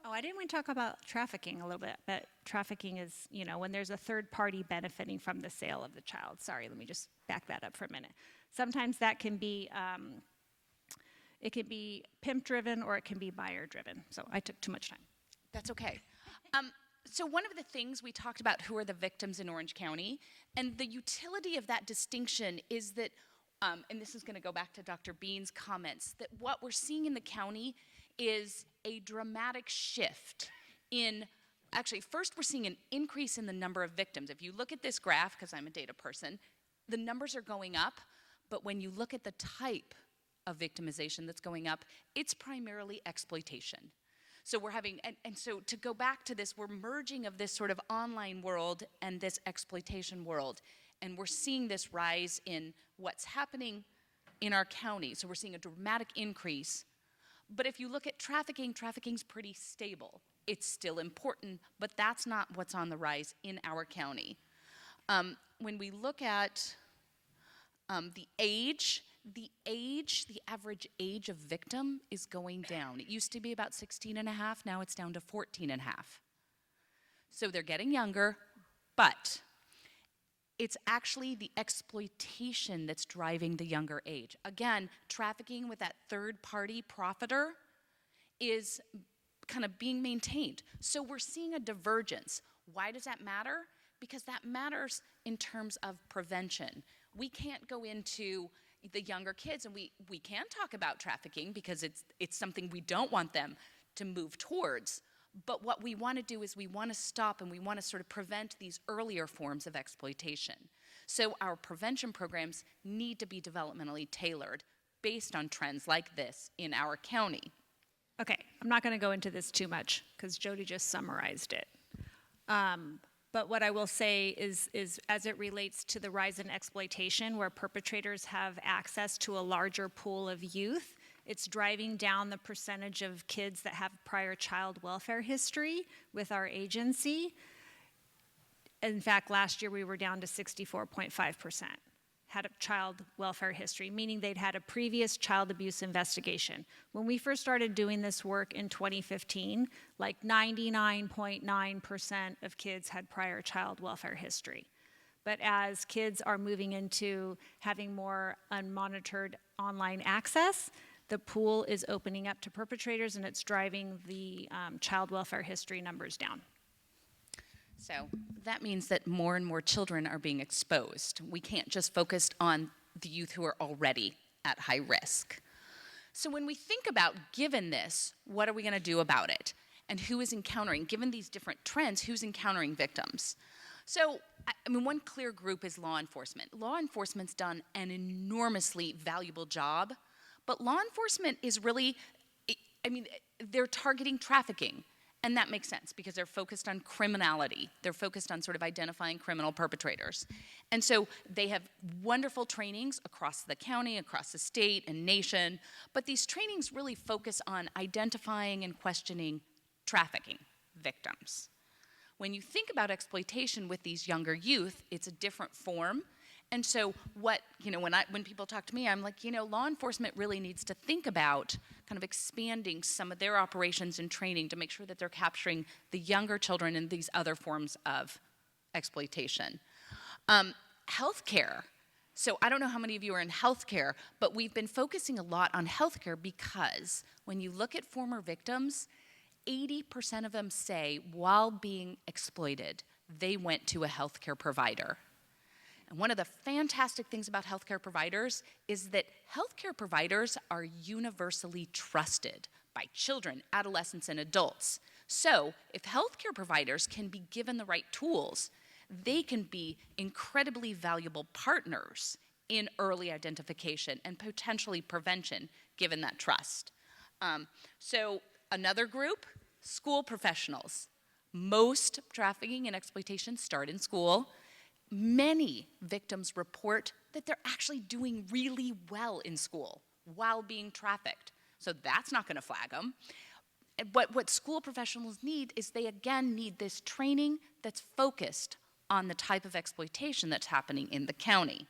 Oh, I didn't want to talk about trafficking a little bit, but trafficking is, when there's a third party benefiting from the sale of the child. Sorry, let me just back that up for a minute. Sometimes that can be, it can be pimp driven or it can be buyer driven. So I took too much time. That's okay. So one of the things we talked about, who are the victims in Orange County, and the utility of that distinction is that, and this is going to go back to Dr. Bean's comments, that what we're seeing in the county is a dramatic shift in, actually, first we're seeing an increase in the number of victims. If you look at this graph, because I'm a data person, the numbers are going up, but when you look at the type of victimization that's going up, it's primarily exploitation. So we're having, and so to go back to this, we're merging of this sort of online world and this exploitation world, and we're seeing this rise in what's happening in our county. So we're seeing a dramatic increase. But if you look at trafficking, trafficking's pretty stable. It's still important, but that's not what's on the rise in our county. When we look at the average age of victim is going down. It used to be about 16 and a half, now it's down to 14 and a half. So they're getting younger, but it's actually the exploitation that's driving the younger age. Again, trafficking with that third-party profiter is kind of being maintained. So we're seeing a divergence. Why does that matter? Because that matters in terms of prevention. We can't go into the younger kids, and we can talk about trafficking because it's something we don't want them to move towards. But what we want to do is we want to stop and we want to sort of prevent these earlier forms of exploitation. So our prevention programs need to be developmentally tailored based on trends like this in our county. Okay, I'm not going to go into this too much because Jody just summarized it. But what I will say is as it relates to the rise in exploitation, where perpetrators have access to a larger pool of youth, it's driving down the percentage of kids that have prior child welfare history with our agency. In fact, last year we were down to 64.5% had a child welfare history, meaning they'd had a previous child abuse investigation. When we first started doing this work in 2015, like 99.9% of kids had prior child welfare history. But as kids are moving into having more unmonitored online access, the pool is opening up to perpetrators and it's driving the child welfare history numbers down. So that means that more and more children are being exposed. We can't just focus on the youth who are already at high risk. So when we think about, given this, what are we going to do about it? And who is encountering, given these different trends, who's encountering victims? So, I mean, one clear group is law enforcement. Law enforcement's done an enormously valuable job, but law enforcement is really, I mean, they're targeting trafficking. And that makes sense because they're focused on criminality. They're focused on sort of identifying criminal perpetrators. And so they have wonderful trainings across the county, across the state and nation, but these trainings really focus on identifying and questioning trafficking victims. When you think about exploitation with these younger youth, it's a different form. And so when people talk to me, I'm like, law enforcement really needs to think about kind of expanding some of their operations and training to make sure that they're capturing the younger children in these other forms of exploitation. Healthcare. So I don't know how many of you are in healthcare, but we've been focusing a lot on healthcare because when you look at former victims, 80% of them say while being exploited, they went to a healthcare provider. And one of the fantastic things about healthcare providers is that healthcare providers are universally trusted by children, adolescents, and adults. So if healthcare providers can be given the right tools, they can be incredibly valuable partners in early identification and potentially prevention, given that trust. So another group, school professionals. Most trafficking and exploitation start in school. Many victims report that they're actually doing really well in school while being trafficked. So that's not going to flag them. But what school professionals need is they, again, need this training that's focused on the type of exploitation that's happening in the county.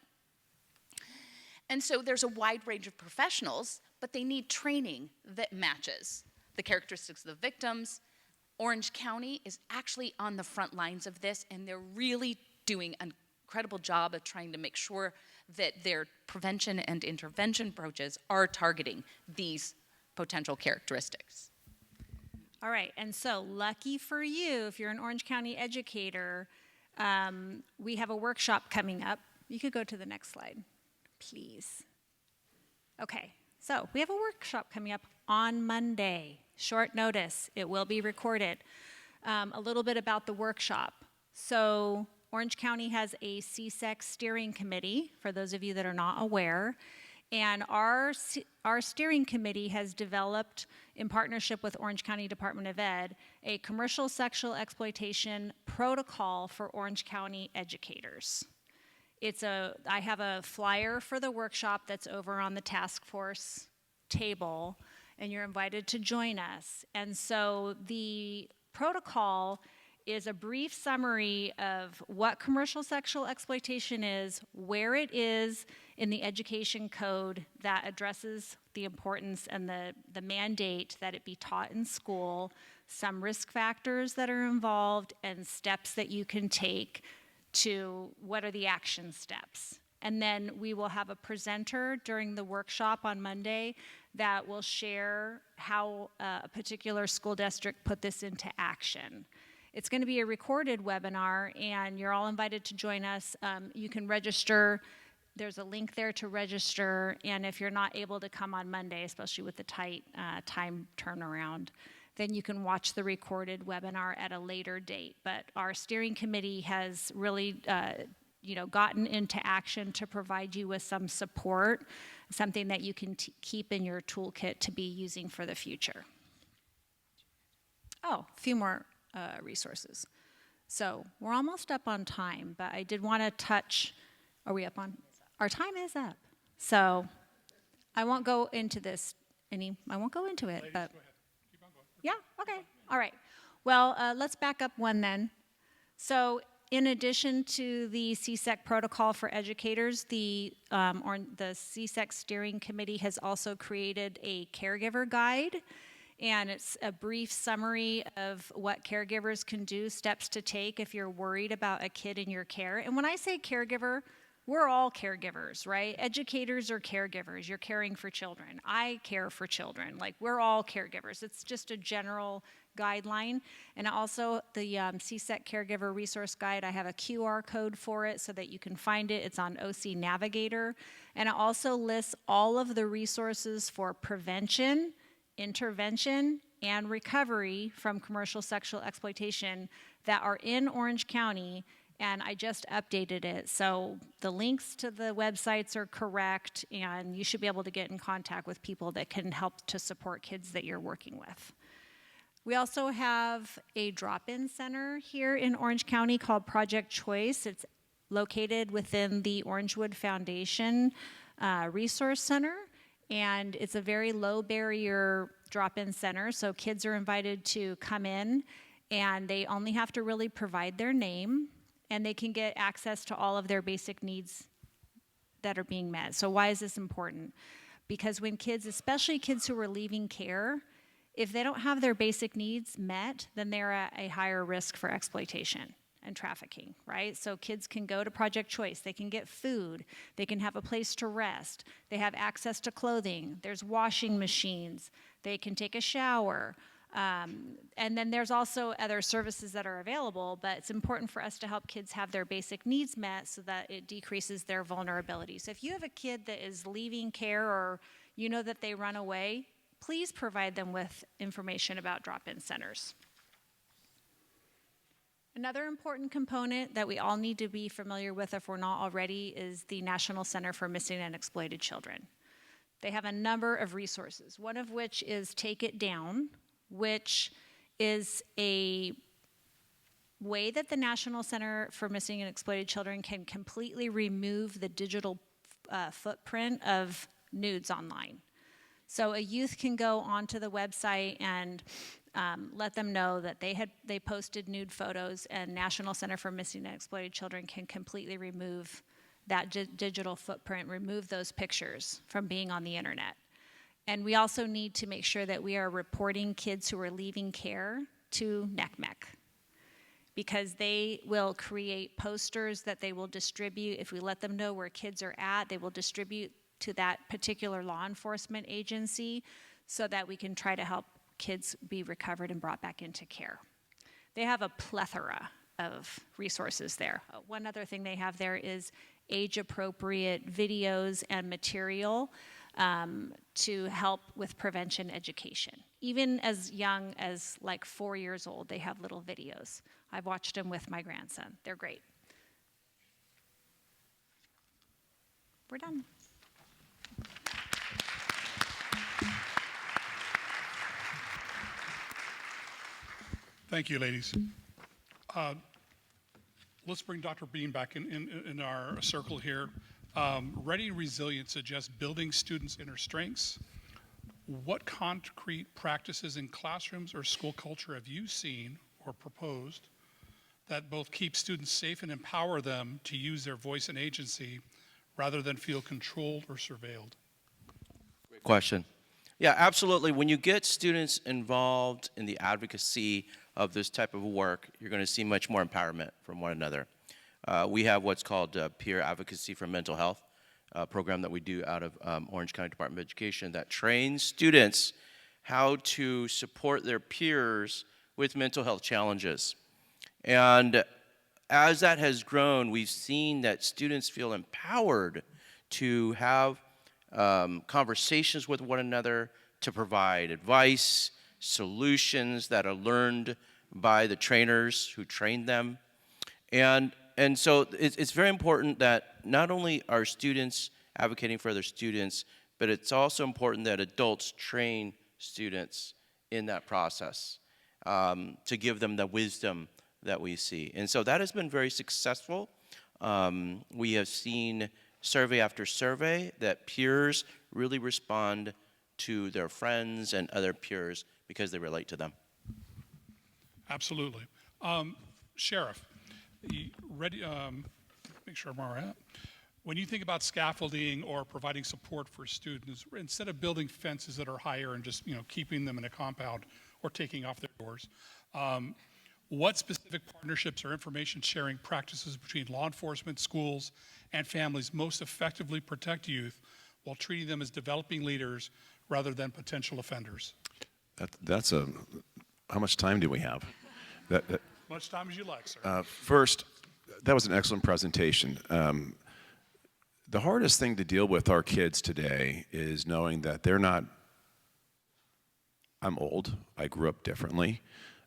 And so there's a wide range of professionals, but they need training that matches the characteristics of the victims. Orange County is actually on the front lines of this, and they're really doing an incredible job of trying to make sure that their prevention and intervention approaches are targeting these potential characteristics. All right, and so lucky for you, if you're an Orange County educator, we have a workshop coming up. You could go to the next slide, please. Okay, so we have a workshop coming up on Monday. Short notice, it will be recorded. A little bit about the workshop. So Orange County has a CSEC steering committee, for those of you that are not aware, and our steering committee has developed, in partnership with Orange County Department of Ed, a commercial sexual exploitation protocol for Orange County educators. I have a flyer for the workshop that's over on the task force table, and you're invited to join us. And so the protocol is a brief summary of what commercial sexual exploitation is, where it is in the education code that addresses the importance and the mandate that it be taught in school, some risk factors that are involved, and steps that you can take to what are the action steps. And then we will have a presenter during the workshop on Monday that will share how a particular school district put this into action. It's going to be a recorded webinar, and you're all invited to join us. You can register. There's a link there to register, and if you're not able to come on Monday, especially with the tight time turnaround, then you can watch the recorded webinar at a later date. But our steering committee has really gotten into action to provide you with some support, something that you can keep in your toolkit to be using for the future. Oh, a few more resources. So we're almost up on time, but I did want to touch, are we up on? Our time is up. So I won't go into this I won't go into it, Ladies, but. go ahead. Keep on going. Yeah, okay, all right. Well, let's back up one then. So in addition to the CSEC protocol for educators, the CSEC steering committee has also created a caregiver guide, and it's a brief summary of what caregivers can do, steps to take if you're worried about a kid in your care. And when I say caregiver, we're all caregivers, right? Educators are caregivers. You're caring for children. I care for children. Like, we're all caregivers. It's just a general guideline. And also the CSEC Caregiver Resource Guide, I have a QR code for it so that you can find it. It's on OC Navigator. And it also lists all of the resources for prevention, intervention, and recovery from commercial sexual exploitation that are in Orange County and I just updated it. So the links to the websites are correct, and you should be able to get in contact with people that can help to support kids that you're working with. We also have a drop-in center here in Orange County called Project Choice. It's located within the Orangewood Foundation Resource Center, and it's a very low barrier drop-in center, so kids are invited to come in, and they only have to really provide their name, and they can get access to all of their basic needs that are being met. So why is this important? Because when kids, especially kids who are leaving care, if they don't have their basic needs met, then they're at a higher risk for exploitation and trafficking, right? So kids can go to Project Choice, they can get food, they can have a place to rest, they have access to clothing, there's washing machines, they can take a shower, and then there's also other services that are available, but it's important for us to help kids have their basic needs met so that it decreases their vulnerability. So if you have a kid that is leaving care or you know that they run away, please provide them with information about drop-in centers. Another important component that we all need to be familiar with if we're not already is the National Center for Missing and Exploited Children. They have a number of resources, one of which is Take It Down, which is a way that the National Center for Missing and Exploited Children can completely remove the digital footprint of nudes online. So a youth can go onto the website and let them know that they posted nude photos, and National Center for Missing and Exploited Children can completely remove that digital footprint, remove those pictures from being on the internet. And we also need to make sure that we are reporting kids who are leaving care to NECMEC, because they will create posters that they will distribute. If we let them know where kids are at, they will distribute to that particular law enforcement agency so that we can try to help kids be recovered and brought back into care. They have a plethora of resources there. One other thing they have there is age-appropriate videos and material to help with prevention education. Even as young as like 4 years old, they have little videos. I've watched them with my grandson. They're great. We're done. Thank you, ladies. Let's bring Dr. Beam back in our circle here. Ready and Resilient suggests building students' inner strengths. What concrete practices in classrooms or school culture have you seen or proposed that both keep students safe and empower them to use their voice and agency rather than feel controlled or surveilled? Great question. Yeah, absolutely. When you get students involved in the advocacy of this type of work, you're going to see much more empowerment from one another. We have what's called Peer Advocacy for Mental Health, a program that we do out of Orange County Department of Education that trains students how to support their peers with mental health challenges. And as that has grown, we've seen that students feel empowered to have conversations with one another, to provide advice, solutions that are learned by the trainers who trained them. And so it's very important that not only are students advocating for other students, but it's also important that adults train students in that process to give them the wisdom that we see. And so that has been very successful. We have seen survey after survey that peers really respond to their friends and other peers because they relate to them. Absolutely. Sheriff, ready, make sure I'm all right. When you think about scaffolding or providing support for students, instead of building fences that are higher and just keeping them in a compound or taking off their doors, what specific partnerships or information sharing practices between law enforcement, schools, and families most effectively protect youth while treating them as developing leaders rather than potential offenders? How much time do we have? Much time as you like, sir. First, that was an excellent presentation. The hardest thing to deal with our kids today is knowing that they're not, I'm old, I grew up differently.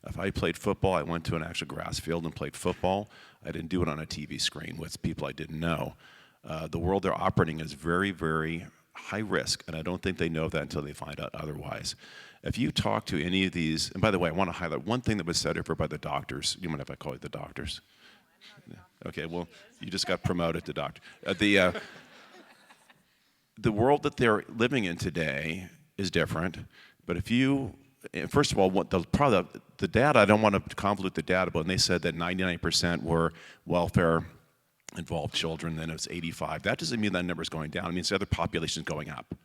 If I played football, I went to an actual grass field and played football. I didn't do it on a TV screen with people I didn't know. The world they're operating is very, very high risk, and I don't think they know that until they find out otherwise. If you talk to any of these, and by the way, I want to highlight one thing that was said over by the doctors. You mind if I call you the doctors? Okay, well, you just got promoted to doctor. The world that they're living in today is different, but if you, first of all, probably the data, I don't want to convolute the data, but when they said that 99% were welfare-involved children, then it was 85. That doesn't mean that number is going down. It means the other population is going up.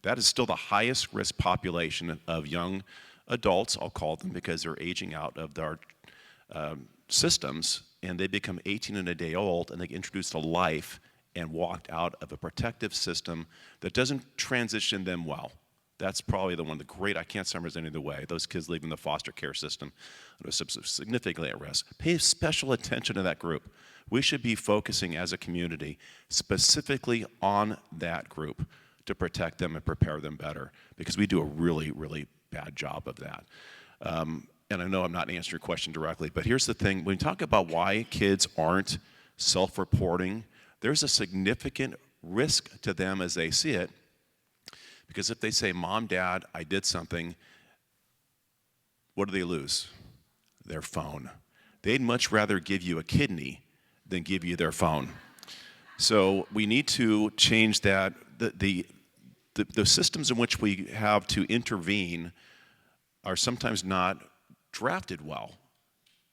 That is still the highest risk population of young adults, I'll call them, because they're aging out of our systems, and they become 18 and a day old, and they get introduced to life and walked out of a protective system that doesn't transition them well. That's probably the one, the great, I can't summarize any other way. Those kids leaving the foster care system are significantly at risk. Pay special attention to that group. We should be focusing as a community specifically on that group to protect them and prepare them better, because we do a really, really bad job of that. And I know I'm not answering your question directly, but here's the thing. When we talk about why kids aren't self-reporting, there's a significant risk to them as they see it, because if they say, Mom, Dad, I did something, what do they lose? Their phone. They'd much rather give you a kidney than give you their phone. So we need to change that. The systems in which we have to intervene are sometimes not drafted well.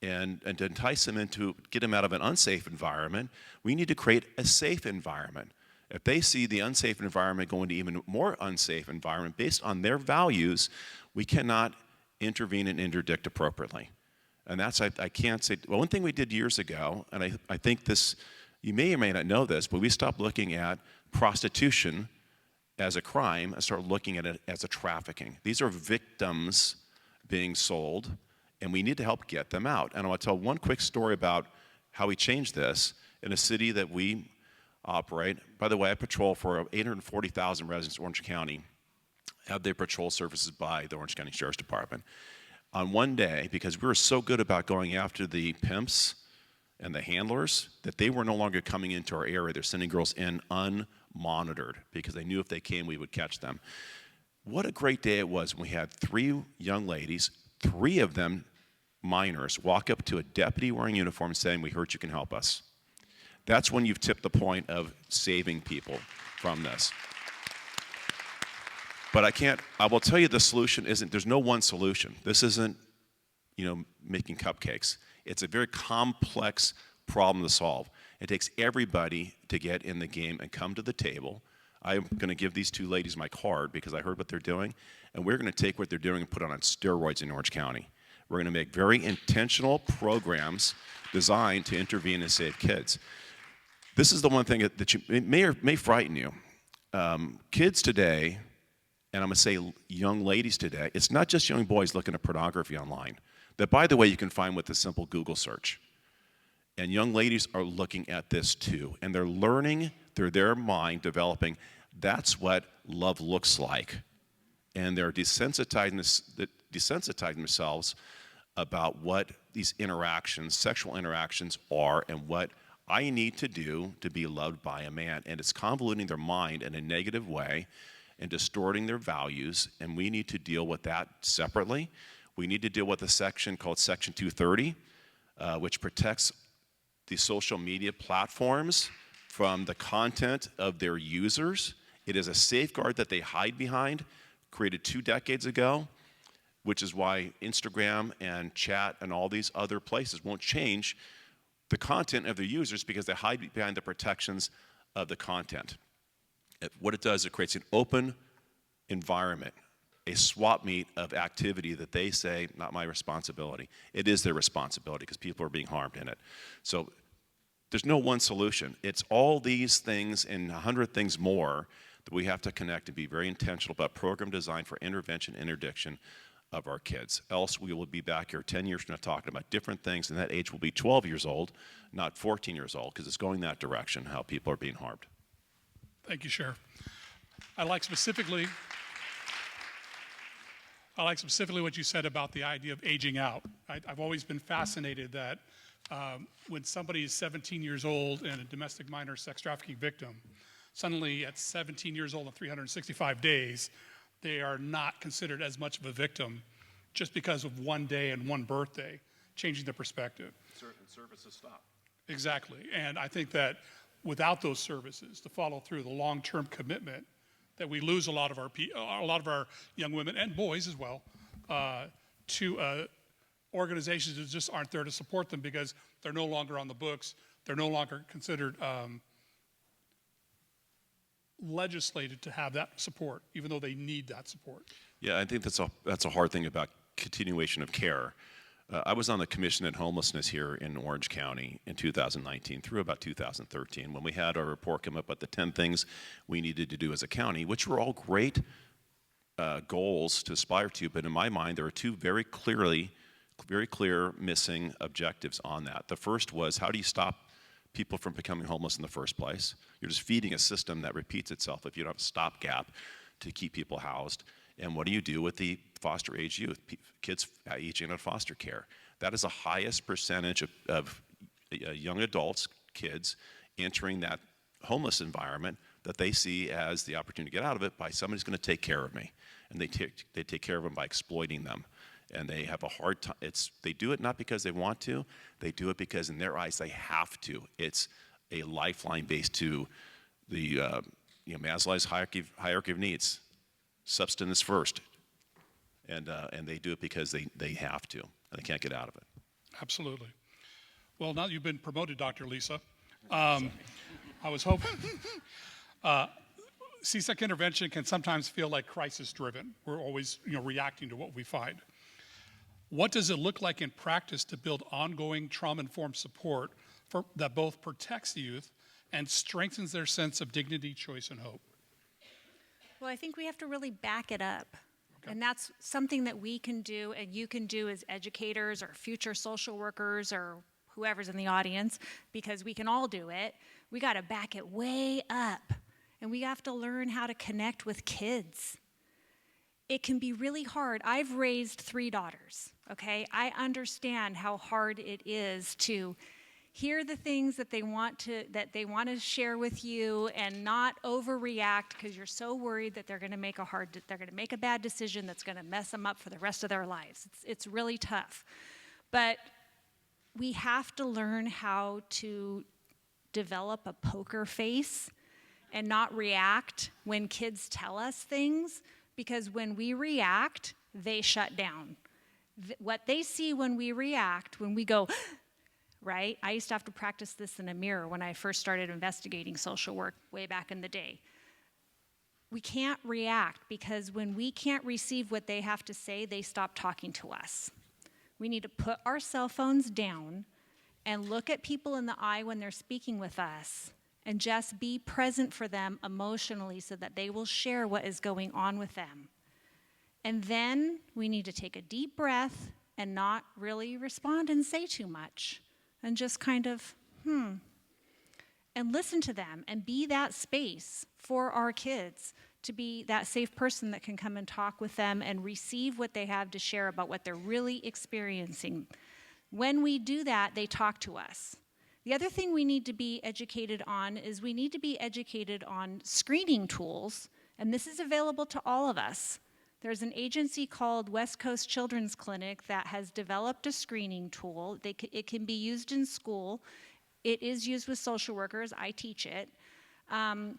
And to entice them into, get them out of an unsafe environment, we need to create a safe environment. If they see the unsafe environment going to even more unsafe environment based on their values, we cannot intervene and interdict appropriately. And that's, I can't say, well, one thing we did years ago, and I think this, you may or may not know this, but we stopped looking at prostitution as a crime and started looking at it as a trafficking. These are victims being sold, and we need to help get them out. And I want to tell one quick story about how we changed this in a city that we operate. By the way, I patrol for 840,000 residents of Orange County, have their patrol services by the Orange County Sheriff's Department. On one day, because we were so good about going after the pimps and the handlers, that they were no longer coming into our area. They're sending girls in unmonitored because they knew if they came, we would catch them. What a great day it was when we had 3 young ladies, 3 of them minors, walk up to a deputy wearing uniform saying, we heard you can help us. That's when you've tipped the point of saving people from this. But I will tell you the solution isn't, there's no one solution. This isn't, making cupcakes. It's a very complex problem to solve. It takes everybody to get in the game and come to the table. I'm going to give these 2 ladies my card because I heard what they're doing, and we're going to take what they're doing and put it on steroids in Orange County. We're going to make very intentional programs designed to intervene and save kids. This is the one thing that you may frighten you. Kids today, and I'm going to say young ladies today, it's not just young boys looking at pornography online, that, by the way, you can find with a simple Google search. And young ladies are looking at this too, and they're learning through their mind, developing, that's what love looks like. And they're desensitizing themselves about what these interactions, sexual interactions are, and what I need to do to be loved by a man. And it's convoluting their mind in a negative way and distorting their values, and we need to deal with that separately. We need to deal with a section called Section 230, which protects the social media platforms from the content of their users. It is a safeguard that they hide behind, created 2 decades ago, which is why Instagram and chat and all these other places won't change the content of their users, because they hide behind the protections of the content. What it does, it creates an open environment, a swap meet of activity that they say, not my responsibility. It is their responsibility because people are being harmed in it. So there's no one solution. It's all these things and 100 things more that we have to connect and be very intentional about program design for intervention, interdiction of our kids. Else we will be back here 10 years from now talking about different things, and that age will be 12 years old, not 14 years old, because it's going that direction, how people are being harmed. Thank you, Sheriff. I'd like specifically I like specifically what you said about the idea of aging out. I've always been fascinated that when somebody is 17 years old and a domestic minor sex trafficking victim, suddenly at 17 years old and 365 days, they are not considered as much of a victim just because of one day and one birthday, changing the perspective. Certain services stop. Exactly. And I think that without those services, to follow through the long-term commitment, that we lose a lot of our young women and boys as well to organizations that just aren't there to support them because they're no longer on the books, they're no longer considered legislated to have that support, even though they need that support. Yeah, I think that's a hard thing about continuation of care. I was on the Commission on Homelessness here in Orange County in 2019 through about 2013 when we had our report come up with the 10 things we needed to do as a county, which were all great goals to aspire to, but in my mind there are two very clear missing objectives on that. The first was, how do you stop people from becoming homeless in the first place? You're just feeding a system that repeats itself if you don't have a stopgap to keep people housed. And what do you do with the foster age youth, kids aging out of foster care? That is the highest percentage of young adults, kids, entering that homeless environment that they see as the opportunity to get out of it by somebody's going to take care of me. And they take care of them by exploiting them. And they have a hard time. They do it not because they want to, they do it because in their eyes they have to. It's a lifeline based to the Maslow's hierarchy of needs. Substance first, and they do it because they have to, and they can't get out of it. Absolutely. Well, now that you've been promoted, Dr. Lisa, I was hoping. CSEC intervention can sometimes feel like crisis-driven. We're always reacting to what we find. What does it look like in practice to build ongoing trauma-informed support that both protects the youth and strengthens their sense of dignity, choice, and hope? Well, I think we have to really back it up. Okay. And that's something that we can do and you can do as educators or future social workers or whoever's in the audience, because we can all do it. We got to back it way up. And we have to learn how to connect with kids. It can be really hard. I've raised 3 daughters, okay? I understand how hard it is to hear the things that they want to share with you and not overreact because you're so worried that they're going to make a bad decision that's going to mess them up for the rest of their lives. It's really tough. But we have to learn how to develop a poker face and not react when kids tell us things, because when we react, they shut down. What they see when we react, when we go, right? I used to have to practice this in a mirror when I first started investigating social work way back in the day. We can't react because when we can't receive what they have to say, they stop talking to us. We need to put our cell phones down and look at people in the eye when they're speaking with us and just be present for them emotionally so that they will share what is going on with them. And then we need to take a deep breath and not really respond and say too much. And just kind of, and listen to them and be that space for our kids, to be that safe person that can come and talk with them and receive what they have to share about what they're really experiencing. When we do that, they talk to us. The other thing we need to be educated on is we need to be educated on screening tools, and this is available to all of us. There's an agency called West Coast Children's Clinic that has developed a screening tool. It can be used in school. It is used with social workers. I teach it. And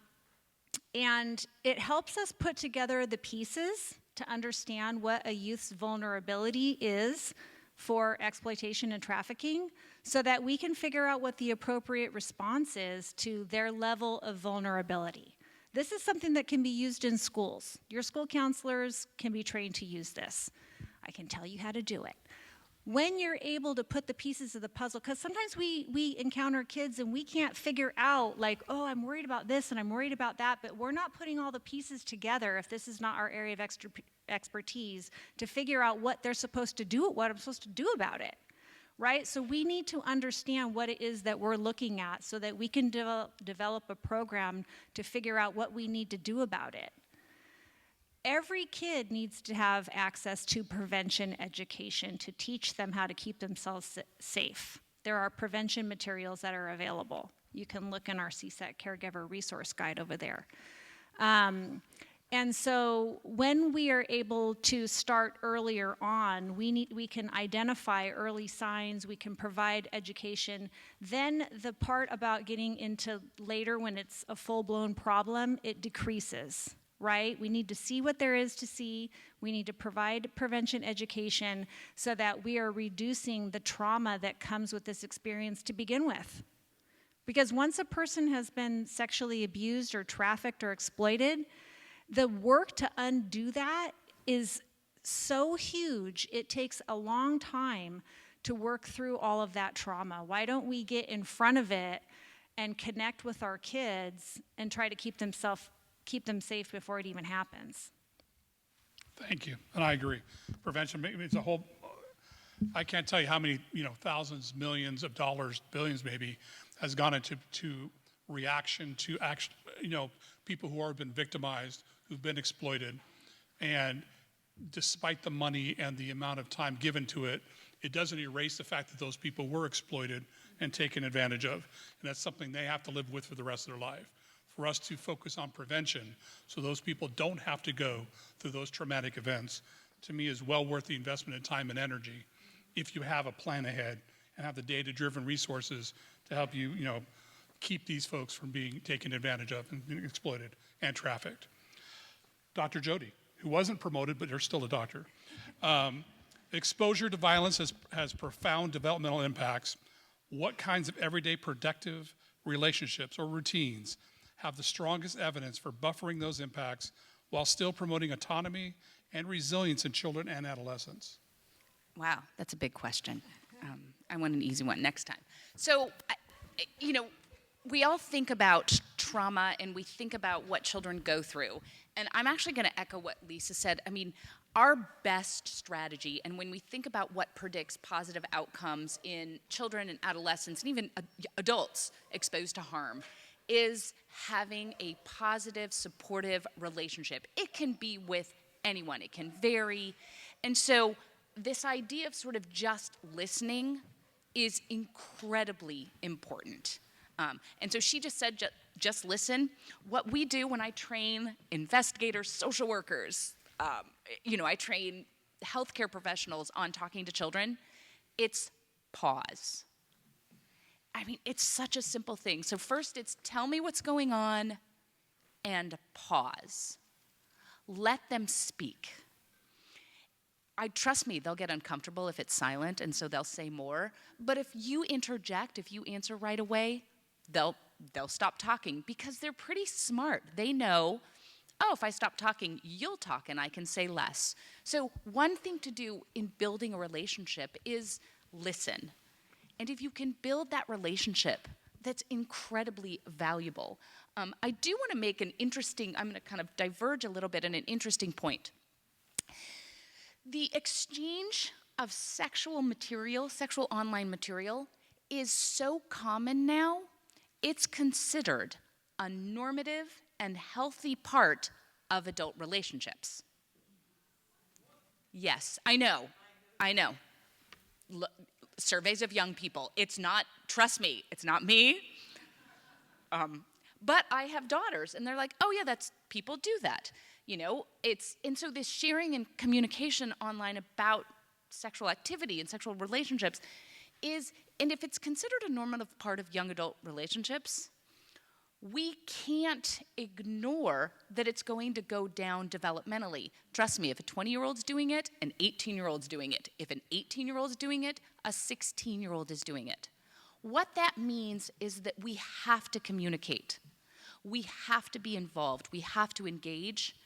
it helps us put together the pieces to understand what a youth's vulnerability is for exploitation and trafficking so that we can figure out what the appropriate response is to their level of vulnerability. This is something that can be used in schools. Your school counselors can be trained to use this. I can tell you how to do it. When you're able to put the pieces of the puzzle, because sometimes we encounter kids and we can't figure out, like, oh, I'm worried about this and I'm worried about that, but we're not putting all the pieces together if this is not our area of expertise to figure out what they're supposed to do, what I'm supposed to do about it. Right? So we need to understand what it is that we're looking at so that we can develop a program to figure out what we need to do about it. every kid needs to have access to prevention education to teach them how to keep themselves safe. There are prevention materials that are available. You can look in our CSEC Caregiver Resource Guide over there. And so when we are able to start earlier on, we can identify early signs, we can provide education. Then the part about getting into later when it's a full-blown problem, it decreases, right? We need to see what there is to see. We need to provide prevention education so that we are reducing the trauma that comes with this experience to begin with. Because once a person has been sexually abused or trafficked or exploited, the work to undo that is so huge, it takes a long time to work through all of that trauma. Why don't we get in front of it and connect with our kids and try to keep them safe before it even happens? Thank you, and I agree. Prevention, it's a whole, I can't tell you how many, thousands, millions of dollars, billions maybe, has gone into reaction to people who have been victimized, who've been exploited, and despite the money and the amount of time given to it, it doesn't erase the fact that those people were exploited and taken advantage of, and that's something they have to live with for the rest of their life. For us to focus on prevention so those people don't have to go through those traumatic events, to me is well worth the investment in time and energy if you have a plan ahead and have the data-driven resources to help you, keep these folks from being taken advantage of and exploited and trafficked. Dr. Jody, who wasn't promoted, but you're still a doctor. Exposure to violence has profound developmental impacts. What kinds of everyday productive relationships or routines have the strongest evidence for buffering those impacts while still promoting autonomy and resilience in children and adolescents? Wow, that's a big question. I want an easy one next time. So, we all think about trauma and we think about what children go through. And I'm actually going to echo what Lisa said. I mean, our best strategy, and when we think about what predicts positive outcomes in children and adolescents and even adults exposed to harm, is having a positive, supportive relationship. It can be with anyone. It can vary. And so this idea of sort of just listening is incredibly important. And so she just said, just listen. What we do when I train investigators, social workers, I train healthcare professionals on talking to children, it's pause. I mean, it's such a simple thing. So first it's tell me what's going on and pause. Let them speak. Trust me, they'll get uncomfortable if it's silent, and so they'll say more. But if you interject, if you answer right away, they'll stop talking because they're pretty smart. They know, if I stop talking, you'll talk and I can say less. So one thing to do in building a relationship is listen. And if you can build that relationship, that's incredibly valuable. I do want to make I'm going to kind of diverge a little bit in an interesting point. The exchange of sexual online material, is so common now, it's considered a normative and healthy part of adult relationships. Yes, I know. Surveys of young people, it's not, trust me, it's not me. But I have daughters, and they're like, oh yeah, people do that. And so this sharing and communication online about sexual activity and sexual relationships and if it's considered a normative part of young adult relationships, we can't ignore that it's going to go down developmentally. Trust me, if a 20-year-old's doing it, an 18-year-old's doing it. If an 18-year-old's doing it, a 16-year-old is doing it. What that means is that we have to communicate. We have to be involved. We have to engage.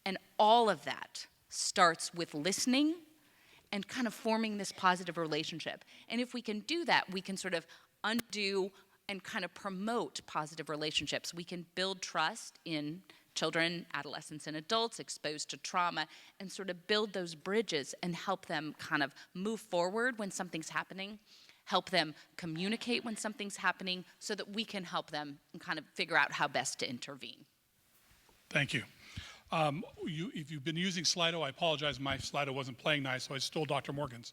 And all of that starts with listening and kind of forming this positive relationship. And if we can do that, we can sort of undo and kind of promote positive relationships. We can build trust in children, adolescents, and adults exposed to trauma and sort of build those bridges and help them kind of move forward when something's happening, help them communicate when something's happening so that we can help them and kind of figure out how best to intervene. Thank you. If you've been using Slido, I apologize, my Slido wasn't playing nice, so I stole Dr. Morgan's.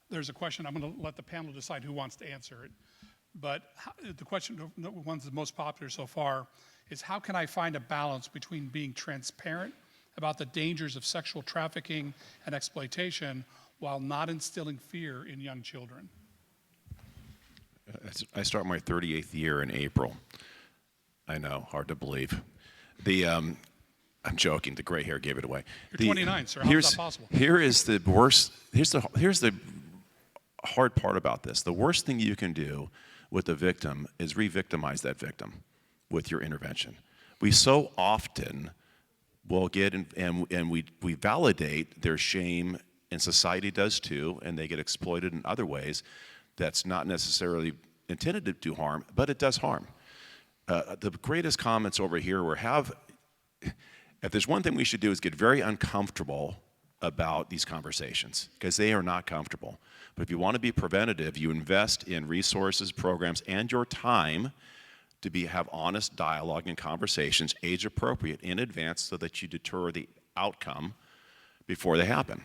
There's a question, I'm going to let the panel decide who wants to answer it. But the question, the one that's most popular so far, is how can I find a balance between being transparent about the dangers of sexual trafficking and exploitation while not instilling fear in young children? I start my 38th year in April. I know, hard to believe. I'm joking. The gray hair gave it away. You're 29, sir. How is that possible? Here is the worst. Here's the hard part about this. The worst thing you can do with a victim is re-victimize that victim with your intervention. We so often will get and we validate their shame, and society does too, and they get exploited in other ways that's not necessarily intended to do harm, but it does harm. The greatest comments over here were if there's one thing we should do is get very uncomfortable about these conversations, because they are not comfortable. But if you want to be preventative, you invest in resources, programs, and your time to have honest dialogue and conversations, age appropriate, in advance, so that you deter the outcome before they happen.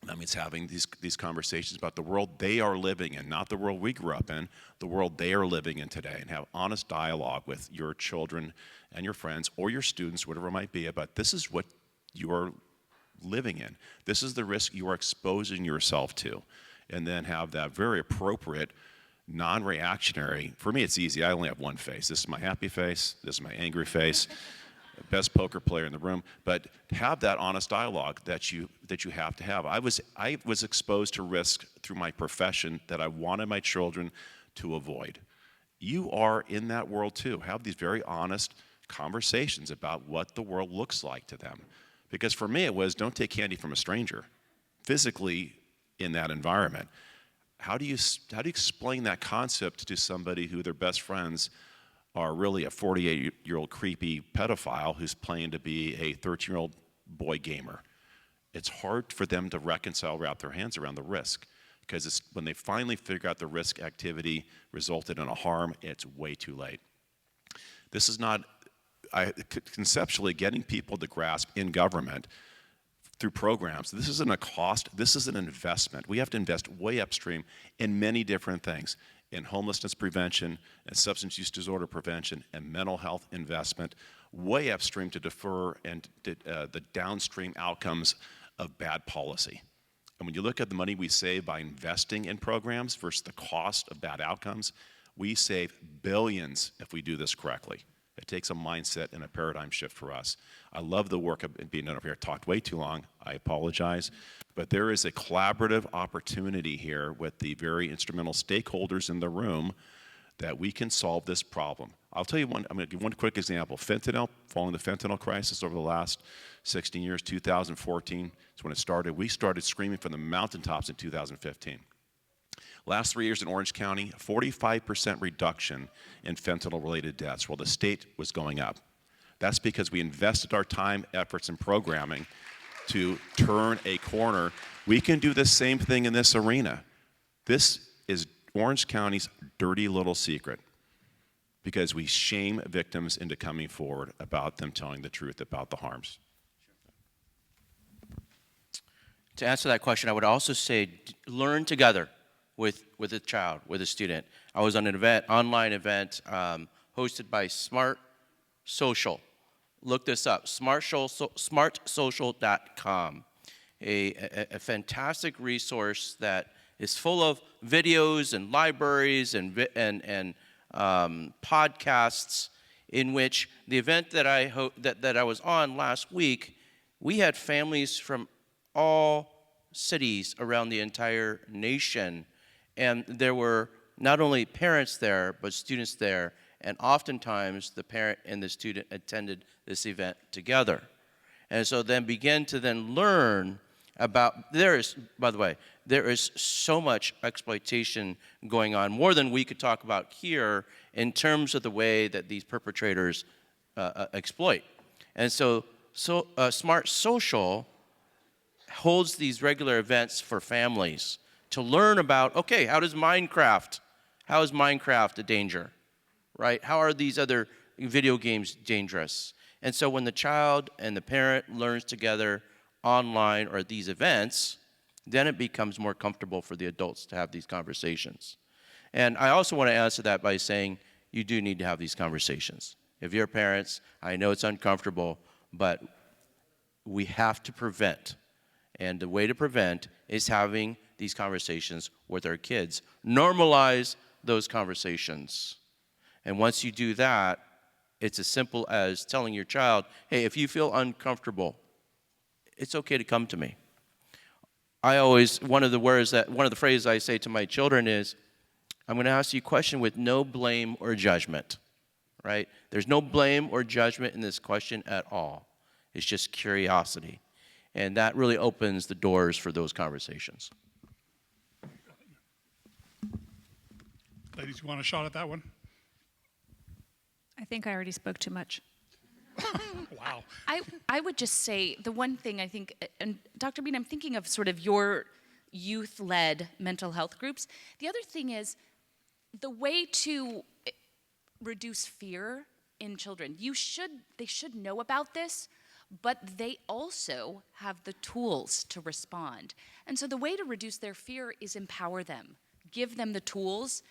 That means having these conversations about the world they are living in, not the world we grew up in, the world they are living in today, and have honest dialogue with your children and your friends or your students, whatever it might be, about this is what you are living in. This is the risk you are exposing yourself to. And then have that very appropriate, non-reactionary, for me it's easy, I only have one face. This is my happy face, this is my angry face. Best poker player in the room, but have that honest dialogue that you have to have. I was exposed to risk through my profession that I wanted my children to avoid. You are in that world too. Have these very honest conversations about what the world looks like to them. Because for me it was, don't take candy from a stranger, physically in that environment. How do you explain that concept to somebody who their best friends are really a 48-year-old creepy pedophile who's playing to be a 13-year-old boy gamer? It's hard for them to wrap their hands around the risk, because it's when they finally figure out the risk activity resulted in a harm, it's way too late. This is not, conceptually, getting people to grasp in government through programs, this isn't a cost, this is an investment. We have to invest way upstream in many different things, in homelessness prevention, and substance use disorder prevention, and mental health investment, way upstream to defer and the downstream outcomes of bad policy. And when you look at the money we save by investing in programs versus the cost of bad outcomes, we save billions if we do this correctly. It takes a mindset and a paradigm shift for us. I love the work of being done over here. I talked way too long, I apologize. But there is a collaborative opportunity here with the very instrumental stakeholders in the room that we can solve this problem. I'll tell you one, I'm going to give one quick example. Fentanyl, following the fentanyl crisis over the last 16 years, 2014 is when it started. We started screaming from the mountaintops in 2015. Last 3 years in Orange County, 45% reduction in fentanyl-related deaths while the state was going up. That's because we invested our time, efforts, and programming to turn a corner. We can do the same thing in this arena. This is Orange County's dirty little secret, because we shame victims into coming forward about them telling the truth about the harms. To answer that question, I would also say learn together with a child, with a student. I was on an event, online event, hosted by Smart Social. Look this up, smartsocial.com. A fantastic resource that is full of videos and libraries and podcasts, in which the event that I was on last week, we had families from all cities around the entire nation. And there were not only parents there, but students there. And oftentimes, the parent and the student attended this event together. And so then begin to then learn about, by the way, there is so much exploitation going on, more than we could talk about here, in terms of the way that these perpetrators exploit. And so Smart Social holds these regular events for families to learn about, okay, how is Minecraft a danger, right? How are these other video games dangerous? And so when the child and the parent learns together online or at these events, then it becomes more comfortable for the adults to have these conversations. And I also want to answer that by saying you do need to have these conversations. If you're parents, I know it's uncomfortable, but we have to prevent. And the way to prevent is having these conversations with our kids. Normalize those conversations. And once you do that, it's as simple as telling your child, hey, if you feel uncomfortable, it's okay to come to me. One of the phrases I say to my children is, I'm going to ask you a question with no blame or judgment, right? There's no blame or judgment in this question at all. It's just curiosity. And that really opens the doors for those conversations. Ladies, you want a shot at that one? I think I already spoke too much. Wow. I would just say the one thing I think, and Dr. Bean, I'm thinking of sort of your youth-led mental health groups. The other thing is the way to reduce fear in children. They should know about this, but they also have the tools to respond. And so the way to reduce their fear is empower them, give them the tools,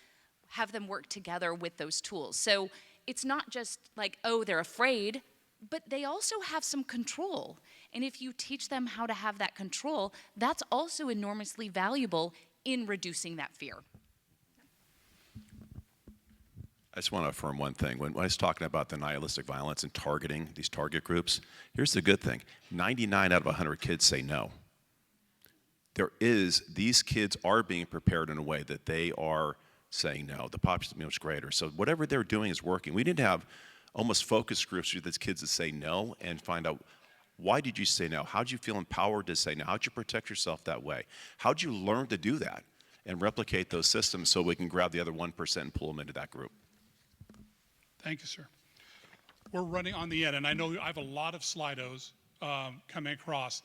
have them work together with those tools. So it's not just like, oh, they're afraid, but they also have some control. And if you teach them how to have that control, that's also enormously valuable in reducing that fear. I just want to affirm one thing. When I was talking about the nihilistic violence and targeting these target groups, here's the good thing. 99 out of 100 kids say no. These kids are being prepared in a way that they are saying no. The population is much greater. So whatever they're doing is working. We need to have almost focus groups with these kids that say no and find out, why did you say no? How did you feel empowered to say no? How did you protect yourself that way? How did you learn to do that and replicate those systems so we can grab the other 1% and pull them into that group? Thank you, sir. We're running on the end, and I know I have a lot of Slidos coming across.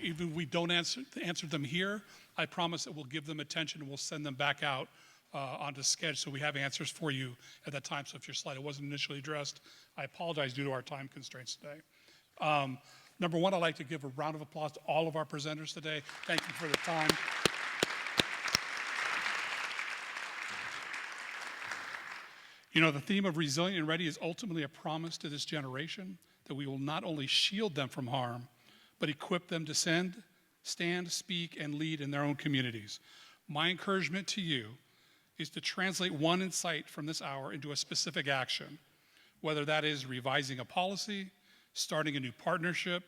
Even if we don't answer them here, I promise that we'll give them attention and we'll send them back out onto schedule so we have answers for you at that time. So if your Slido wasn't initially addressed, I apologize due to our time constraints today. Number one, I'd like to give a round of applause to all of our presenters today. Thank you for the time. You know, the theme of Resilient and Ready is ultimately a promise to this generation that we will not only shield them from harm, but equip them to stand, speak, and lead in their own communities. My encouragement to you is to translate one insight from this hour into a specific action, whether that is revising a policy, starting a new partnership,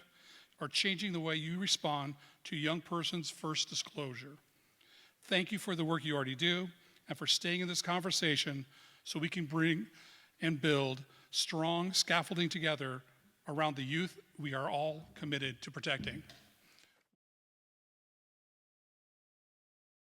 or changing the way you respond to a young person's first disclosure. Thank you for the work you already do and for staying in this conversation so we can bring and build strong scaffolding together around the youth we are all committed to protecting.